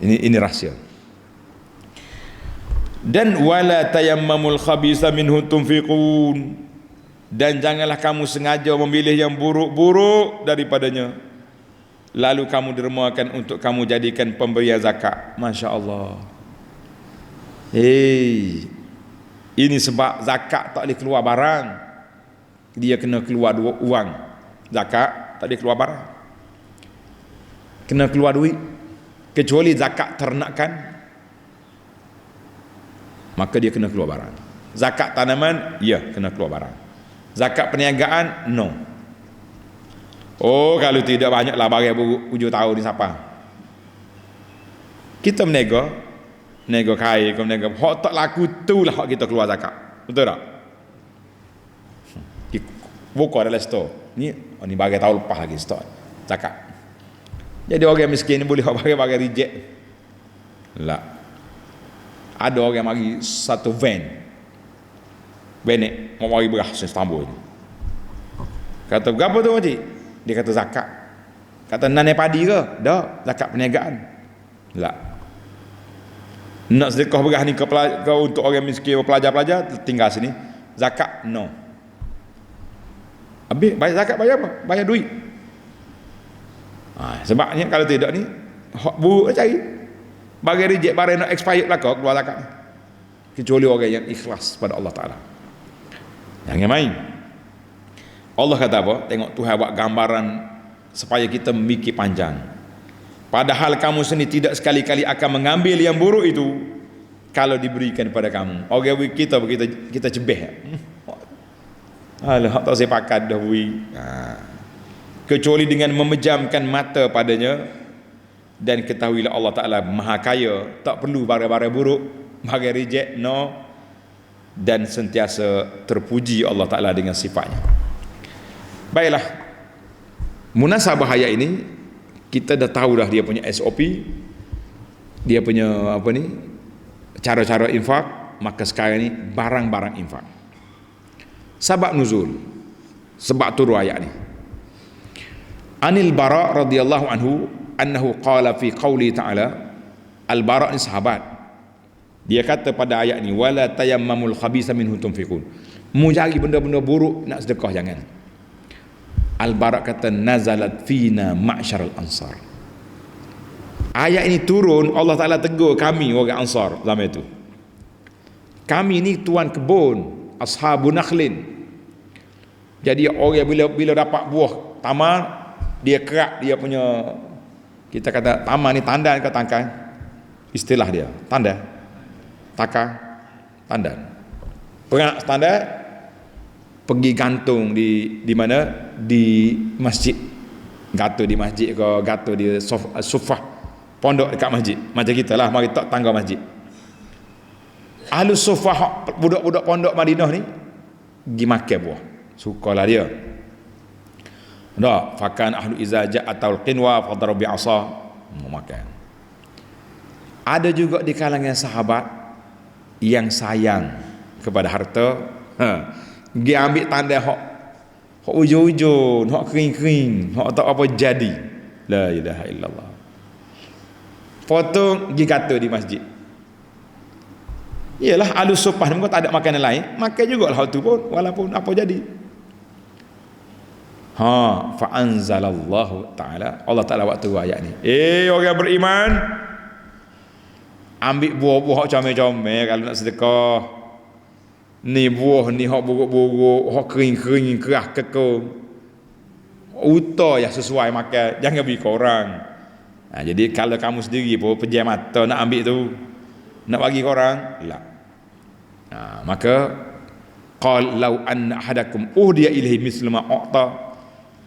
Ini rahsia. Dan wala tayammamul khabisa minhu tunfiqun, dan janganlah kamu sengaja memilih yang buruk-buruk daripadanya, lalu kamu dermakan untuk kamu jadikan pemberian zakat. Masya Allah. Ini sebab zakat tak boleh keluar barang, dia kena keluar wang. Zakat tak boleh keluar barang, kena keluar duit. Kecuali zakat ternakan, maka dia kena keluar barang. Zakat tanaman, ya, kena keluar barang. Zakat perniagaan, no. Oh, kalau tidak, banyaklah barang hujung tahun ni siapa? Kita berniaga, nego kain ke nego hak tak laku tu lah hak kita keluar zakat. Betul tak? Buka dalam store ni, ni bagi tahun lepas lagi store zakat. Jadi orang miskin ni boleh hak bagi reject lah. Ada orang mari satu van ni mau mari beras Istanbul ni, kata berapa tu makcik? Dia kata zakat. Kata nanai padi ke? Dah, zakat perniagaan lah. Nak sedekah beras ni ke untuk orang miskin, pelajar-pelajar tinggal sini, zakat no. Habis bayar zakat, bayar apa? Bayar duit. Sebabnya kalau tidak ni hak buruk cari bagi reject barang nak expired belaka keluar zakat ni, kecuali orang yang ikhlas pada Allah Ta'ala. Jangan main. Allah kata apa? Tengok Tuhan buat gambaran supaya kita memikir panjang. Padahal kamu sendiri tidak sekali-kali akan mengambil yang buruk itu kalau diberikan kepada kamu. Orang kita cebeh. Alah, tak saya pakat dah bui. Kecuali dengan memejamkan mata padanya, dan ketahuilah Allah Ta'ala maha kaya, tak perlu barang-barang buruk bagi reject no, dan sentiasa terpuji Allah Ta'ala dengan sifatnya. Baiklah, munasabah ayat ini kita dah tahu dah dia punya SOP, dia punya apa ni, cara-cara infak. Maka sekarang ni barang-barang infak. Sebab nuzul, sebab turun ayat ni. Anil Bara radhiyallahu anhu annahu qala fi qauli ta'ala. Al-Bara ni sahabat, dia kata pada ayat ni, wala tayammamul khabisa minhu tunfiqun. Mu cari benda-benda buruk nak sedekah jangan. Al-Bara kata nazalat fina ma'syaral ansar. Ayat ini turun, Allah Ta'ala tegur kami orang Ansar zaman itu. Kami ni tuan kebun, ashabun nakhlin. Jadi orang bila dapat buah tamar, dia kerak dia punya, kita kata tamar ni tandan ke tangkai, istilah dia tandan, takar, tandan, perak tandan, pergi gantung di mana, di masjid, gato di masjid ke gato di sufah pondok dekat masjid, macam kita lah mari tak tangga masjid. Ahlu sufah budak-budak pondok Madinah ni pergi makan buah, sukalah dia. Dah fakan ahlu izaja atau qinwa fadharu bi asa, mau makan. Ada juga di kalangan sahabat yang sayang kepada harta, dia ambil tanda hak ujung-ujung, hak kering-kering, hak tak apa jadi. La ilaha illallah. Potong pergi kata di masjid. Iyalah ahlu sufah ni tak ada makanan lain, makan jugalah hak tu pun walaupun apa jadi. Fa anzalallahu ta'ala, Allah Ta'ala waktu ayat ni, orang beriman, ambil buah-buah comel-comel kalau nak sedekah. Ni buah ni hak buruk-buruk, hak kering-kering, kerah kekong, uta yang sesuai makan, jangan bagi korang. Jadi kalau kamu sendiri pun pejam mata nak ambil tu, nak bagi korang lah. Maka qal law anna ahadakum uhdiya ilaihi mislu ma u'ta,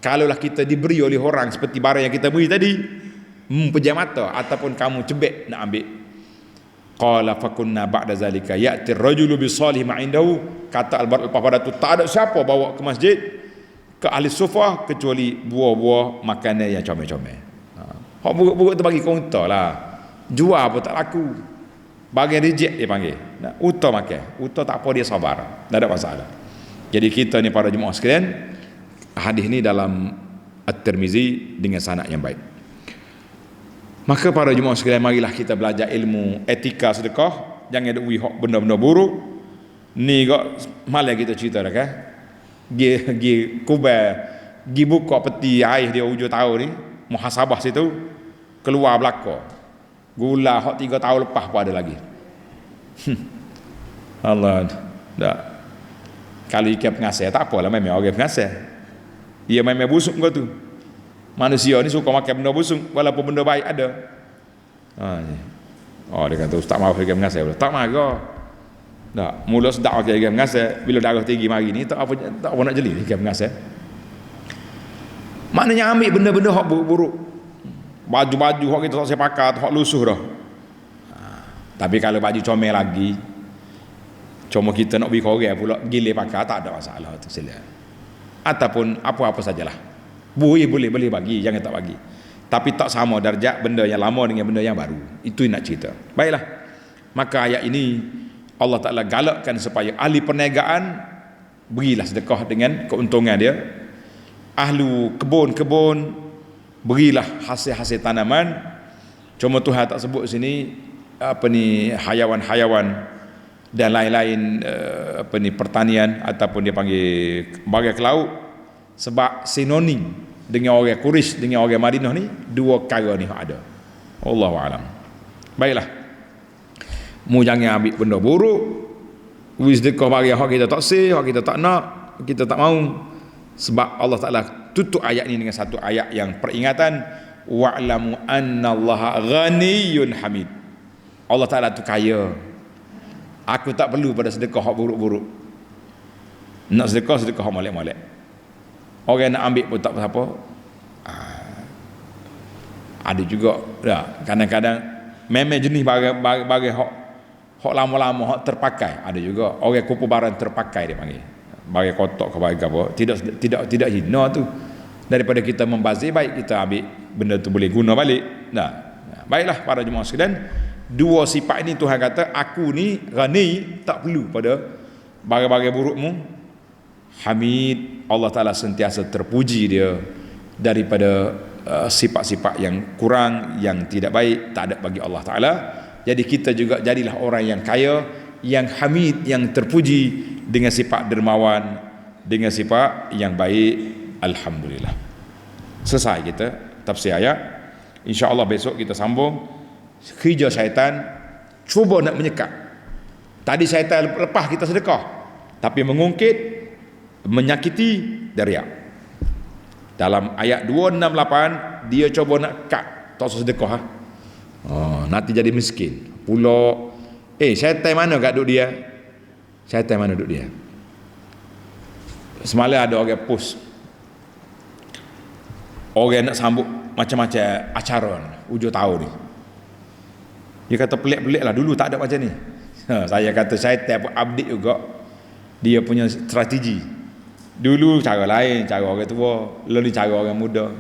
kalaulah kita diberi oleh orang seperti barang yang kita beri tadi, pejam mata ataupun kamu cebek nak ambil. Qala fakunna ba'da zalika ya'ti ar-rajulu bi salih ma indahu, kata Al-Bara lepas pada tu tak ada siapa bawa ke masjid ke ahli sufah kecuali buah-buah makanan yang comel-comel. Hak buruk-buruk tu bagi kaunter lah, jual pun tak laku, bagian reject dia panggil. Nak uta makan, uta tak apa, dia sabar, tak ada masalah. Jadi kita ni para jemaah sekalian, hadis ni dalam At-Tirmizi dengan sanad yang baik. Maka para jemaah sekalian, marilah kita belajar ilmu etika sedekah, jangan ada hak benda-benda buruk. Ni kok malah kita cerita dah kan, gi kubar, gi buka peti air dia hujung tahun ni, muhasabah situ, keluar belaka gula hak 3 tahun lepas pun ada lagi. Allah tak. Kalau ikan pengasih tak apalah, memang orang pengasih dia memang busuk kau tu. Manusia ni suka makan benda busuk walaupun benda baik ada. Dia kata ustaz maaf ikan pengasih, tak marah tak, mula sedap makan ikan pengasih, bila darah tinggi mari ni tak apa nak jeli ikan pengasih. Maknanya ambil benda-benda hak buruk-buruk, baju-baju hak kita tak saya pakai, hak lusuh dah. Tapi kalau baju comel lagi, cuma kita nak bagi korang pula gile pakai, tak ada masalah tu sila. Ataupun apa-apa sajalah. Boleh bagi, jangan tak bagi. Tapi tak sama darjat benda yang lama dengan benda yang baru. Itu yang nak cerita. Baiklah. Maka ayat ini Allah Ta'ala galakkan supaya ahli perniagaan berilah sedekah dengan keuntungan dia. Ahlu kebun-kebun berilah hasil-hasil tanaman. Cuma Tuhan tak sebut sini hayawan-hayawan dan lain-lain pertanian ataupun dia panggil bagai laut, sebab sinonim dengan orang Quraisy dengan orang Madinah ni dua perkara ni ada. Wallahu alam. Baiklah, mu jangan ambil benda buruk, sedekah bagi hak kita tak sah, hak kita tak nak, kita tak mau. Sebab Allah Ta'ala tutup ayat ni dengan satu ayat yang peringatan, wa'lamu annallaha ghaniyyun hamid. Allah Ta'ala tu kaya. Aku tak perlu pada sedekah hak buruk-buruk. Nak sedekah hak molek-molek. Orang nak ambil pun tak apa. Ada juga kadang-kadang memang jenis bagi hak lama-lama hak terpakai. Ada juga orang kumpul barang terpakai dia panggil. Bagi kotak ke bagi apa. Tidak hina tu. Daripada kita membazir, baik kita ambil benda tu boleh guna balik. Baiklah para jemaah sekalian, dua sifat ini Tuhan kata, aku ni ghani, tak perlu pada bagai-bagai burukmu. Hamid, Allah Ta'ala sentiasa terpuji dia daripada sifat-sifat yang kurang, yang tidak baik, tak ada bagi Allah Ta'ala. Jadi kita juga jadilah orang yang kaya, yang hamid, yang terpuji dengan sifat dermawan, dengan sifat yang baik. Alhamdulillah. Selesai kita tafsir ayat. InsyaAllah besok kita sambung. Kerja syaitan cuba nak menyekat. Tadi syaitan lepas kita sedekah, tapi mengungkit, menyakiti dan riak. Dalam ayat 268 dia cuba nak kat tak usah sedekah nanti jadi miskin pula. Syaitan mana kat duduk dia? Syaitan mana duduk dia? Semalam ada orang post, orang nak sambut macam-macam acara hujung tahun ni. Dia kata pelik-pelik lah, dulu tak ada macam ni. Saya kata syaitan pun update juga dia punya strategi. Dulu cara lain, cara orang tua, lalu cara orang muda.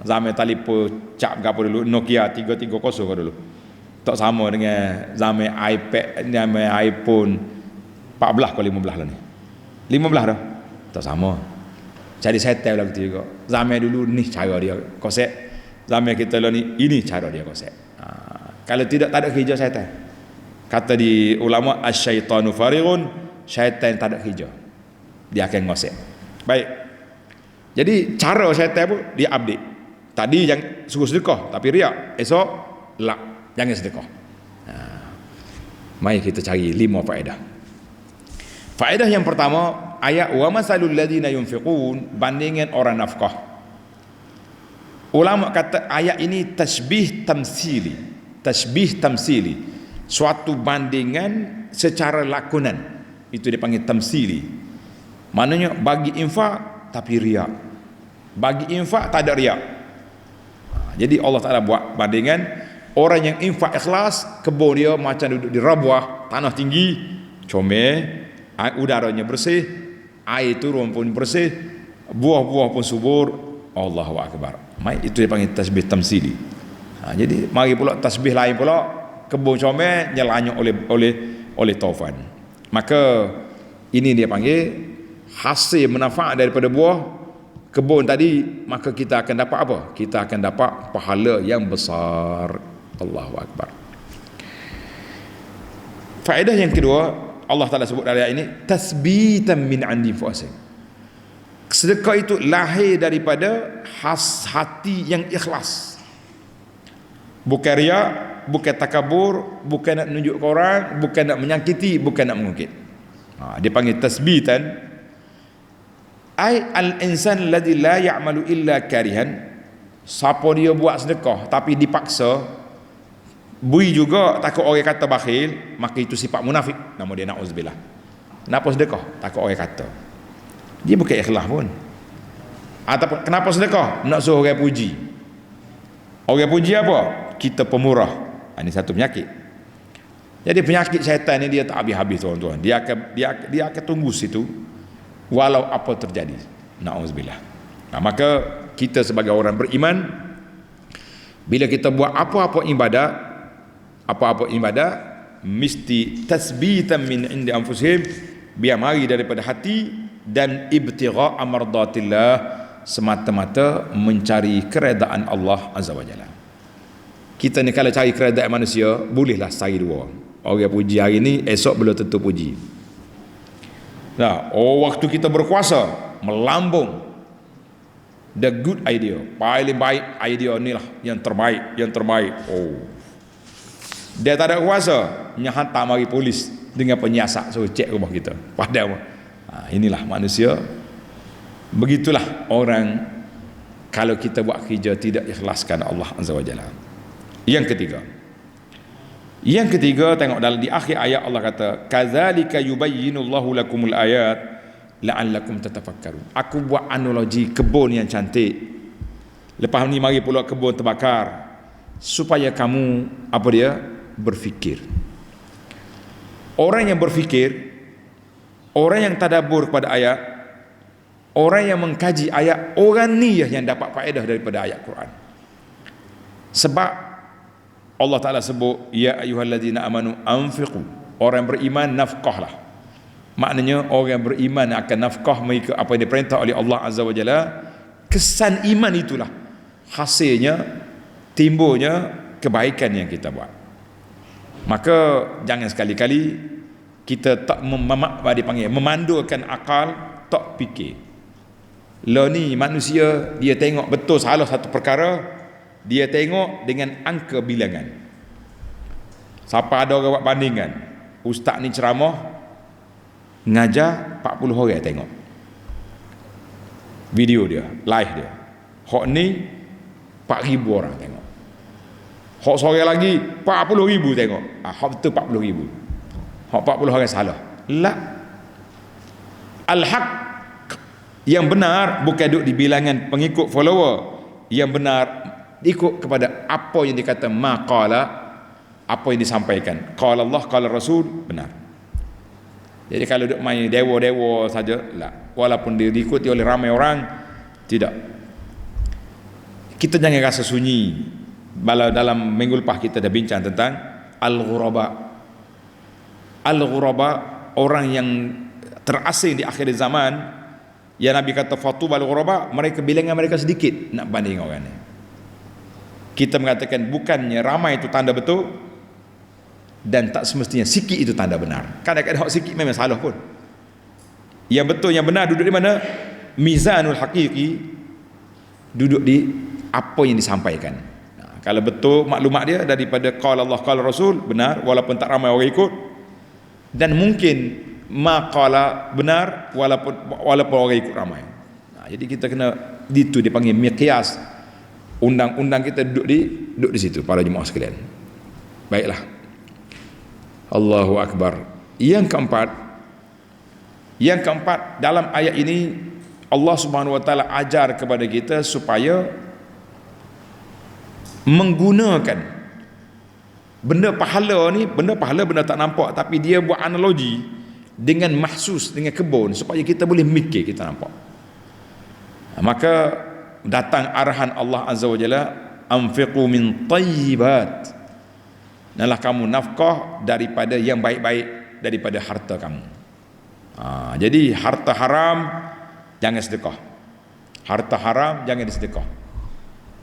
Zaman telefon cap apa dulu, Nokia 330 ke dulu. Tak sama dengan zaman iPad, zaman iPhone 14 ke 15 lah ni. 15 dah. Tak sama. Jadi syaitan lah gitu juga. Zaman dulu ni cara dia konsep. Zaman kita lah ni ini cara dia konsep. Kalau tidak, tak ada kerja syaitan. Kata di ulama, asyaitanu farighun, syaitan tak ada kerja, dia akan ngosek. Baik, jadi cara syaitan pun dia update. Tadi yang suruh sedekah tapi riak, esok lah jangan sedekah. Mari kita cari 5 faedah. Faedah yang pertama, ayat wa masalul ladzina yunfiqun, bandingan orang nafkah. Ulama kata ayat ini tasbih tamsili. Tasbih tamsili, suatu bandingan secara lakonan, itu dipanggil tamsili. Maknanya bagi infak tapi riak, bagi infak tak ada riak. Jadi Allah Ta'ala buat bandingan, orang yang infak ikhlas, kebun dia macam duduk di rabuah, tanah tinggi, comel, udaranya bersih, air turun pun bersih, buah-buah pun subur. Allahu Akbar. Itu dipanggil tasbih tamsili. Jadi mari pula tasbih lain pula, kebun comel nyelanyuk oleh taufan. Maka ini dia panggil hasil manfaat daripada buah kebun tadi. Maka kita akan dapat apa? Kita akan dapat pahala yang besar. Allahu Akbar. Faedah yang kedua, Allah Ta'ala sebut dalam ayat ini, tasbitan min andi fuasin. Sedekah itu lahir daripada hati yang ikhlas. Bukan riak, bukan takabur, bukan nak menunjuk ke orang, bukan nak menyakiti, bukan nak mengungkit. Dia panggil tasbitan. Ai al-insan alladhi la ya'malu illa karihan. Siapa dia buat sedekah tapi dipaksa, bui juga takut orang kata bakhil, maka itu sifat munafik. Nama dia na'udzubillah. Kenapa sedekah? Takut orang kata. Dia bukan ikhlas pun. Ataupun kenapa sedekah? Nak suruh orang puji. Orang puji apa? Kita pemurah, Ini satu penyakit. Jadi penyakit syaitan ni dia tak habis-habis tuan-tuan. Dia akan tunggu situ walau apa terjadi. Nauzubillah. Maka kita sebagai orang beriman, bila kita buat apa-apa ibadah mesti tasbitan min indi anfusihim, biar mari daripada hati, dan ibtigha mardatillah, semata-mata mencari keredaan Allah Azza wa Jalla. Kita ni kalau cari keredaan manusia, bolehlah cari dua. Orang puji hari ni, esok belum tentu puji. Nah, waktu kita berkuasa, melambung, the good idea, paling baik idea ni lah, yang terbaik. Dia tak ada kuasa, hantar mari polis dengan penyiasat suruh cek rumah kita. Padahal inilah manusia. Begitulah orang kalau kita buat kerja tidak ikhlaskan Allah Azza wa Jalla. Yang ketiga, tengok dalam di akhir ayat Allah kata, kadzalika yubayyinullahu lakumul ayat la'allakum tatafakkarun. Aku buat analogi kebun yang cantik, lepas ni mari pula kebun terbakar, supaya kamu berfikir. Orang yang berfikir, orang yang tadabbur kepada ayat, orang yang mengkaji ayat, orang ni yang dapat faedah daripada ayat Quran. Sebab Allah Ta'ala sebut, ya ayyuhalladzina amanu anfiqu, orang beriman nafkahlah. Maknanya orang beriman akan nafkah mengikut apa yang diperintah oleh Allah Azza wa Jalla. Kesan iman itulah hasilnya, timbulnya kebaikan yang kita buat. Maka jangan sekali-kali kita tak memandulkan akal, tak fikir. Lah ni manusia, dia tengok betul salah satu perkara, dia tengok dengan angka bilangan. Siapa ada orang buat bandingan, ustaz ni ceramah ngajar 40 orang tengok video dia, live dia. Hak ni 4,000 orang tengok. Hak sore lagi 40,000 tengok. Hak betul 40,000. Hak 40 orang salah. La. Al-haq, yang benar bukan duduk di bilangan pengikut follower. Yang benar ikut kepada apa yang dikata maqala, apa yang disampaikan. Qala Allah, qala Rasul, benar. Jadi kalau duk main dewa-dewa saja, lah. Walaupun dia diikuti oleh ramai orang, tidak. Kita jangan rasa sunyi. Dalam minggu lepas kita dah bincang tentang al-ghuraba. Al-ghuraba, orang yang terasing di akhir zaman, yang Nabi kata fatubal ghuraba, mereka bilangan mereka sedikit nak banding orang ni. Kita mengatakan bukannya ramai itu tanda betul, dan tak semestinya sikit itu tanda benar. Kadang-kadang hak sikit memang salah pun. Yang betul, yang benar duduk di mana? Mizanul haqiqi, duduk di apa yang disampaikan. Kalau betul maklumat dia daripada qala Allah qala Rasul, benar walaupun tak ramai orang ikut. Dan mungkin maqala, benar walaupun orang ikut ramai. Jadi kita kena, itu dipanggil miqyas. Undang-undang kita duduk di situ, para jemaah sekalian. Baiklah. Allahu akbar. Yang keempat, dalam ayat ini Allah Subhanahu wa taala ajar kepada kita supaya menggunakan benda pahala ni, benda tak nampak, tapi dia buat analogi dengan mahsus, dengan kebun, supaya kita boleh mikir, kita nampak. Maka datang arahan Allah Azza wa Jalla, anfiqu min tayyibat, nalah kamu nafkah daripada yang baik-baik daripada harta kamu. Jadi harta haram jangan sedekah. Harta haram jangan disedekah.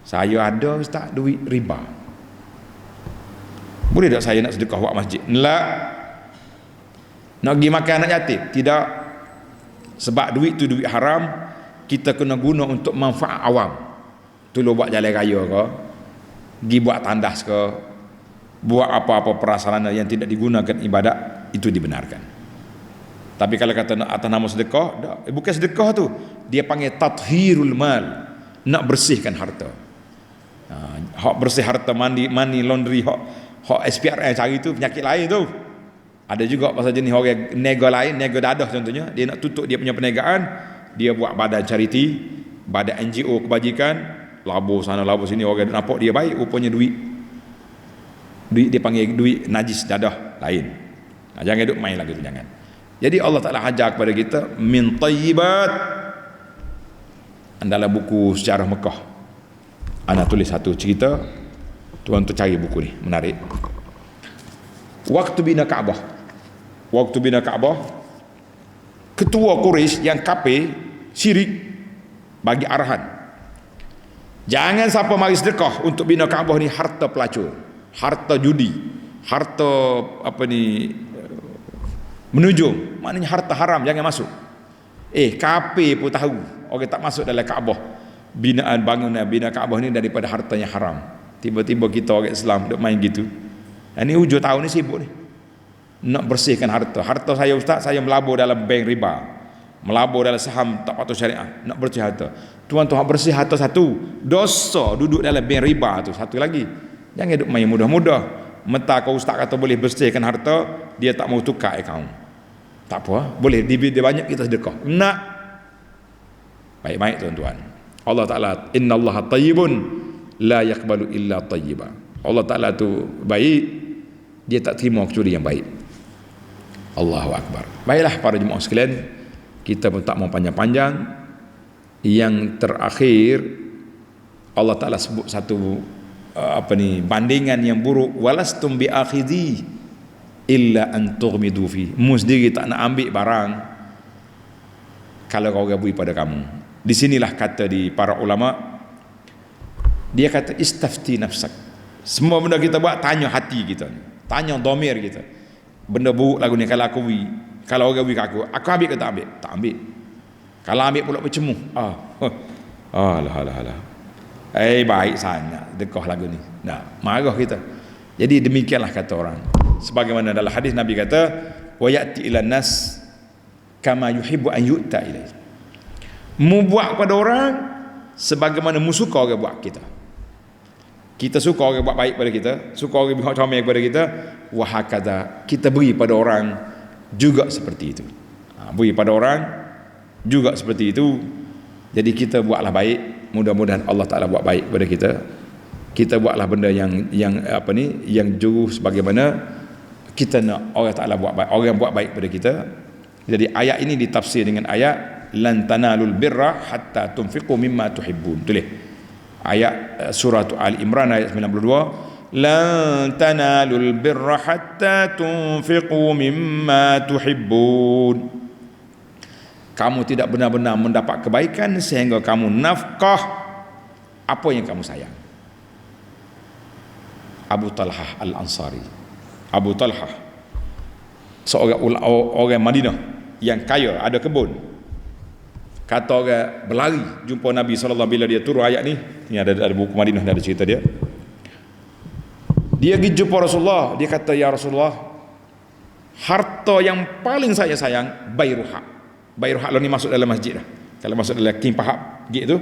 Saya ada ustaz duit riba, boleh tak saya nak sedekah buat masjid? Nak pergi makan anak yatim? Tidak. Sebab duit tu duit haram. Kita kena guna untuk manfaat awam. Tolong buat jalan raya ke, pergi buat tandas ke, buat apa-apa prasarana yang tidak digunakan ibadat, itu dibenarkan. Tapi kalau kata nak atas nama sedekah, bukan sedekah tu, dia panggil tathhirul mal, nak bersihkan harta. Hak bersih harta, mandi laundry, hak SPRM cari tu penyakit lain tu. Ada juga pasal jenis orang nega lain, nega dadah contohnya, dia nak tutup dia punya perniagaan, dia buat badan charity, badan NGO kebajikan, labur sana labur sini, orang nampak dia baik, rupanya duit duit dia panggil duit najis dadah lain. Jangan duk main lagi tu, jangan. Jadi Allah Ta'ala ajar kepada kita min tayyibat. Dalam buku sejarah Mekah ana tulis satu cerita, tuan tu cari buku ni, menarik. Waktu bina Kaabah, ketua Quraisy yang kafir syirik bagi arahan, jangan siapa mari sedekah untuk bina Kaabah ni harta pelacur, harta judi, harta menujung, maknanya harta haram, jangan masuk. Kafir pun tahu orang tak masuk dalam Kaabah, bangunan bina Kaabah ni daripada hartanya haram. Tiba-tiba kita orang Islam duk main gitu. Ini hujung tahun ni sibuk ni nak bersihkan harta saya. Ustaz, saya melabur dalam bank riba, melabur dalam saham tak patut syariah, nak bersih harta. Tuan-tuan bersih harta satu, dosa duduk dalam bank riba tu satu lagi. Jangan duk main mudah-mudah. Mentah kau ustaz kata boleh bersihkan harta, dia tak mau tukar akaun, tak apa, boleh dia banyak kita sedekah. Nak baik-baik tuan-tuan. Allah Ta'ala innallaha tayyibun la yaqbalu illa tayyiba. Allah Ta'ala tu baik, dia tak terima kecuali yang baik. Allahu Akbar. Baiklah para jemaah sekalian, kita pun tak mau panjang-panjang. Yang terakhir Allah Ta'ala sebut satu bandingan yang buruk, walastum bi akhidhi illa an tughmidu fi. Mu sendiri tak nak ambil barang kalau kau gabui pada kamu. Di sinilah kata di para ulama, dia kata istafti nafsak. Semua benda kita buat, tanya hati kita, tanya dhamir kita. Benda buruk lagu ni kalau aku bui, kalau orang bui kat aku ambil ke tak ambil? Tak ambil. Kalau ambil pula bercemuh, alah baik sangat dekah lagu ni. Nah, marah kita. Jadi demikianlah kata orang. Sebagaimana dalam hadis Nabi kata, wa ya'ti ilan nas kama yuhibbu an yu'ta ilaihi. Mu buat pada orang sebagaimana mu suka orang buat kita. Kita suka orang buat baik pada kita, suka orang buat comel kepada kita, wa hakadha, kita beri pada orang juga seperti itu. Beri pada orang juga seperti itu. Jadi kita buatlah baik, mudah-mudahan Allah Ta'ala buat baik kepada kita. Kita buatlah benda yang juru sebagaimana kita nak Allah Ta'ala buat baik, orang buat baik kepada kita. Jadi ayat ini ditafsir dengan ayat lan tanalul birra hatta tunfiqu mimma tuhibbun. Tulis ayat surah Ali Imran ayat 92, lan tanalul birra hatta tunfiqu mimma tuhibbun. Kamu tidak benar-benar mendapat kebaikan sehingga kamu nafkah apa yang kamu sayang. Abu Talhah Al-Ansari, Abu Talhah seorang orang Madinah yang kaya, ada kebun. Kata orang berlari jumpa Nabi SAW bila dia turun ayat ni. Ini ada buku Madinah, ada cerita dia. Dia pergi jumpa Rasulullah, dia kata, ya Rasulullah, harta yang paling saya sayang Bayruha. Bayruha ni masuk dalam masjid dah. Kalau masuk dalam King Pahab gate tu,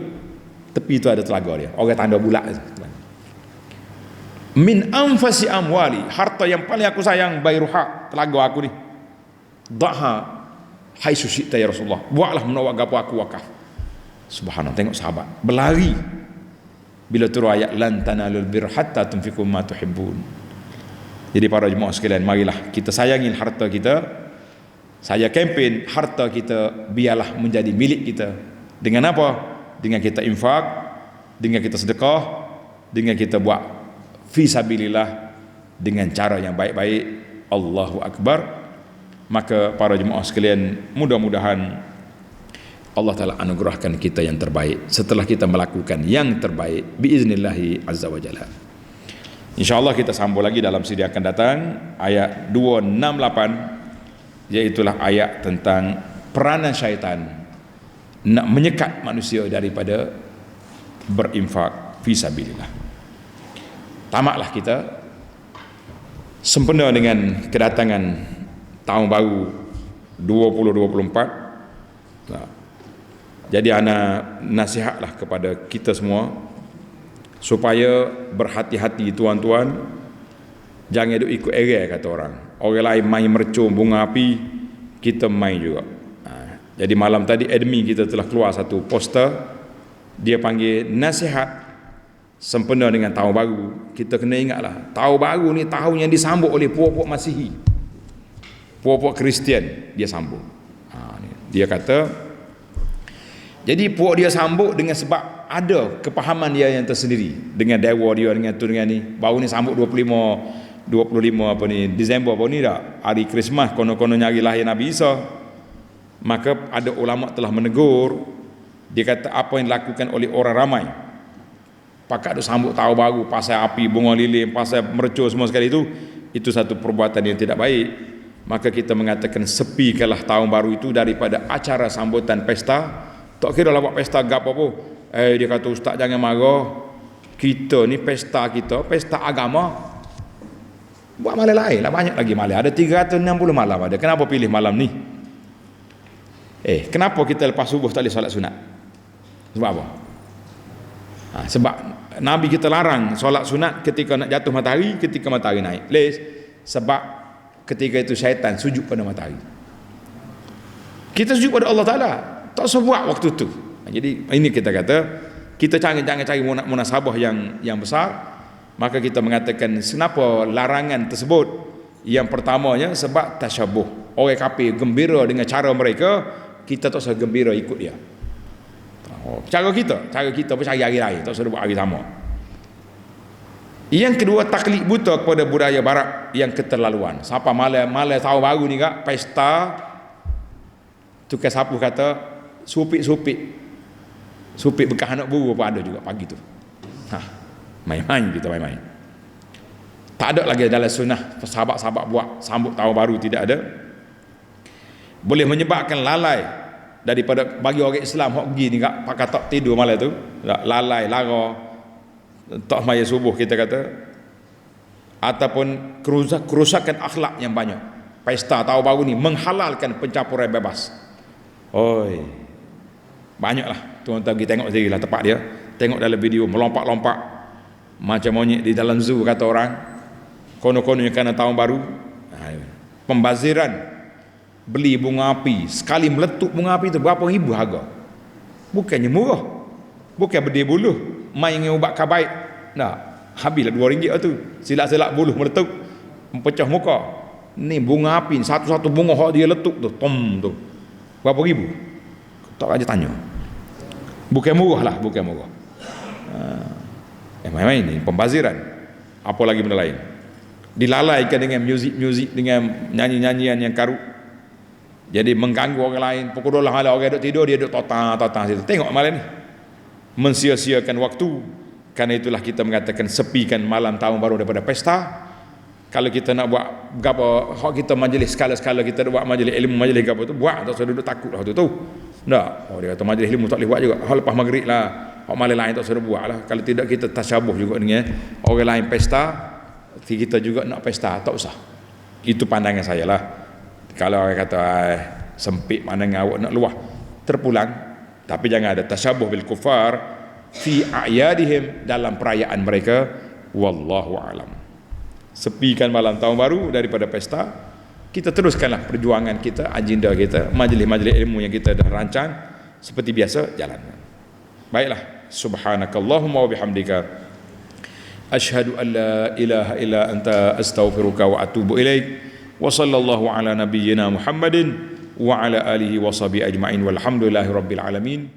tepi tu ada telaga dia, orang tanda bulat. Min anfasi amwali, harta yang paling aku sayang Bayruha, telaga aku ni. Dhaha hai susyita ya Rasulullah, buatlah menawak gapo aku wakaf. Subhanallah, tengok sahabat berlari bila turun ayat lan tanalul birra hatta tunfiqu ma tuhibbun. Jadi para jemaah sekalian, marilah kita sayangin harta kita. Saya kempen harta kita biarlah menjadi milik kita. Dengan apa? Dengan kita infak, dengan kita sedekah, dengan kita buat fi sabilillah dengan cara yang baik-baik. Allahu Akbar. Maka para jemaah sekalian, mudah-mudahan Allah Ta'ala anugerahkan kita yang terbaik setelah kita melakukan yang terbaik biiznillahi azza wa jalla. InsyaAllah kita sambung lagi dalam siri akan datang ayat 268, iaitulah ayat tentang peranan syaitan nak menyekat manusia daripada berinfak fisabilillah. Tamatlah kita sempena dengan kedatangan tahun baru 2024. Jadi ana nasihatlah kepada kita semua supaya berhati-hati tuan-tuan, jangan duk ikut era kata orang. Orang lain main mercung bunga api, kita main juga. Jadi malam tadi admin kita telah keluar satu poster, dia panggil nasihat sempena dengan tahun baru, kita kena ingatlah tahun baru ni tahun yang disambut oleh puak-puak Masihi, puak-puak Kristian dia sambut. Dia kata jadi puak dia sambut dengan sebab ada kepahaman dia yang tersendiri dengan dewa dia, dengan tu dengan ni. Baru ni sambut 25 apa ni Disember apa ni dah hari Krismas, kono-kono nyari lahir Nabi Isa. Maka ada ulama telah menegur, dia kata apa yang dilakukan oleh orang ramai pakat tu sambut tahun baru, pasal api, bunga lilin, pasal mercur semua sekali itu satu perbuatan yang tidak baik. Maka kita mengatakan sepikanlah tahun baru itu daripada acara sambutan pesta. Tak kira lah buat pesta gap apa. Dia kata ustaz jangan marah, kita ni pesta kita, pesta agama. Buat malam lain lah, banyak lagi malam. Ada 360 malam ada. Kenapa pilih malam ni? Kenapa kita lepas subuh tak boleh solat sunat? Sebab apa? Sebab Nabi kita larang solat sunat ketika nak jatuh matahari, ketika matahari naik. Sebab ketika itu syaitan sujud pada matahari. Kita sujud pada Allah Ta'ala, tak sebuat waktu tu. Jadi ini kita kata, kita jangan cari munasabah yang besar. Maka kita mengatakan kenapa larangan tersebut? Yang pertamanya sebab tasyabuh. Orang kafir gembira dengan cara mereka, kita tak usah gembira ikut dia. Cara kita pun cari hari lain, tak usah buat hari sama. Yang kedua, taklid buta kepada budaya barat yang keterlaluan. Siapa malam tahun baru ni kak, pesta tukar sapu kata supit bekas anak buru apa ada juga pagi tu. Main-main kita main-main. Tak ada lagi dalam sunnah sahabat-sahabat buat sambut tahun baru, tidak ada. Boleh menyebabkan lalai daripada bagi orang Islam hok pergi ni kak pakai tak tidur malam tu, lalai lara, tak maya subuh kita kata, ataupun kerusakan akhlak yang banyak. Pesta tahun baru ni menghalalkan pencampuran bebas. Banyaklah tuan-tuan pergi tengok sendirilah tempat dia, tengok dalam video melompat-lompat macam monyet di dalam zoo kata orang, kono-kononnya kerana tahun baru. Pembaziran, beli bunga api, sekali meletup bunga api itu berapa ribu harga, bukannya murah, bukan berdiri buluh main dengan ubat kabaik, habislah RM2 tu, silap-silap buluh meletup pecah muka. Ni bunga api, satu-satu bunga hak dia letup tu, tu berapa ribu, tak aja tanya. Bukan murah lah, bukan murah. Main-main ni pembaziran. Apa lagi benda lain? Dilalaikan dengan muzik-muzik, dengan nyanyi-nyanyian yang karut. Jadi mengganggu orang lain. Pukul 12 malam orang duduk tidur, dia duduk totang situ. Tengok malam ni, mensia-siakan waktu. Karena itulah kita mengatakan sepikan malam tahun baru daripada pesta. Kalau kita nak buat gapo, hak kita majlis skala-skala kita buat majlis ilmu, majlis gapo tu buat, tak usah duduk takut lah tu. Tak. Dia kata majlis ilmu tak boleh buat juga. Hak lepas maghrib lah. Hak malam lain tak usah buat lah. Kalau tidak kita tasyabuh juga dengan orang lain pesta, kita juga nak pesta, tak usah. Itu pandangan saya lah. Kalau orang kata sempit pandangan awak nak luah, terpulang. Tapi jangan ada tasyabuh bil kufar fi a'yadihim, dalam perayaan mereka. Wallahu alam. Sepikan malam tahun baru daripada pesta. Kita teruskanlah perjuangan kita, agenda kita, majlis-majlis ilmu yang kita dah rancang seperti biasa, jalankan. Baiklah, subhanakallahumma wa bihamdika asyhadu an la ilaha illa anta astaghfiruka wa atubu ilaik. Wa sallallahu ala nabiyyina Muhammadin wa ala alihi wa sahbihi ajma'in walhamdulillahi rabbil alamin.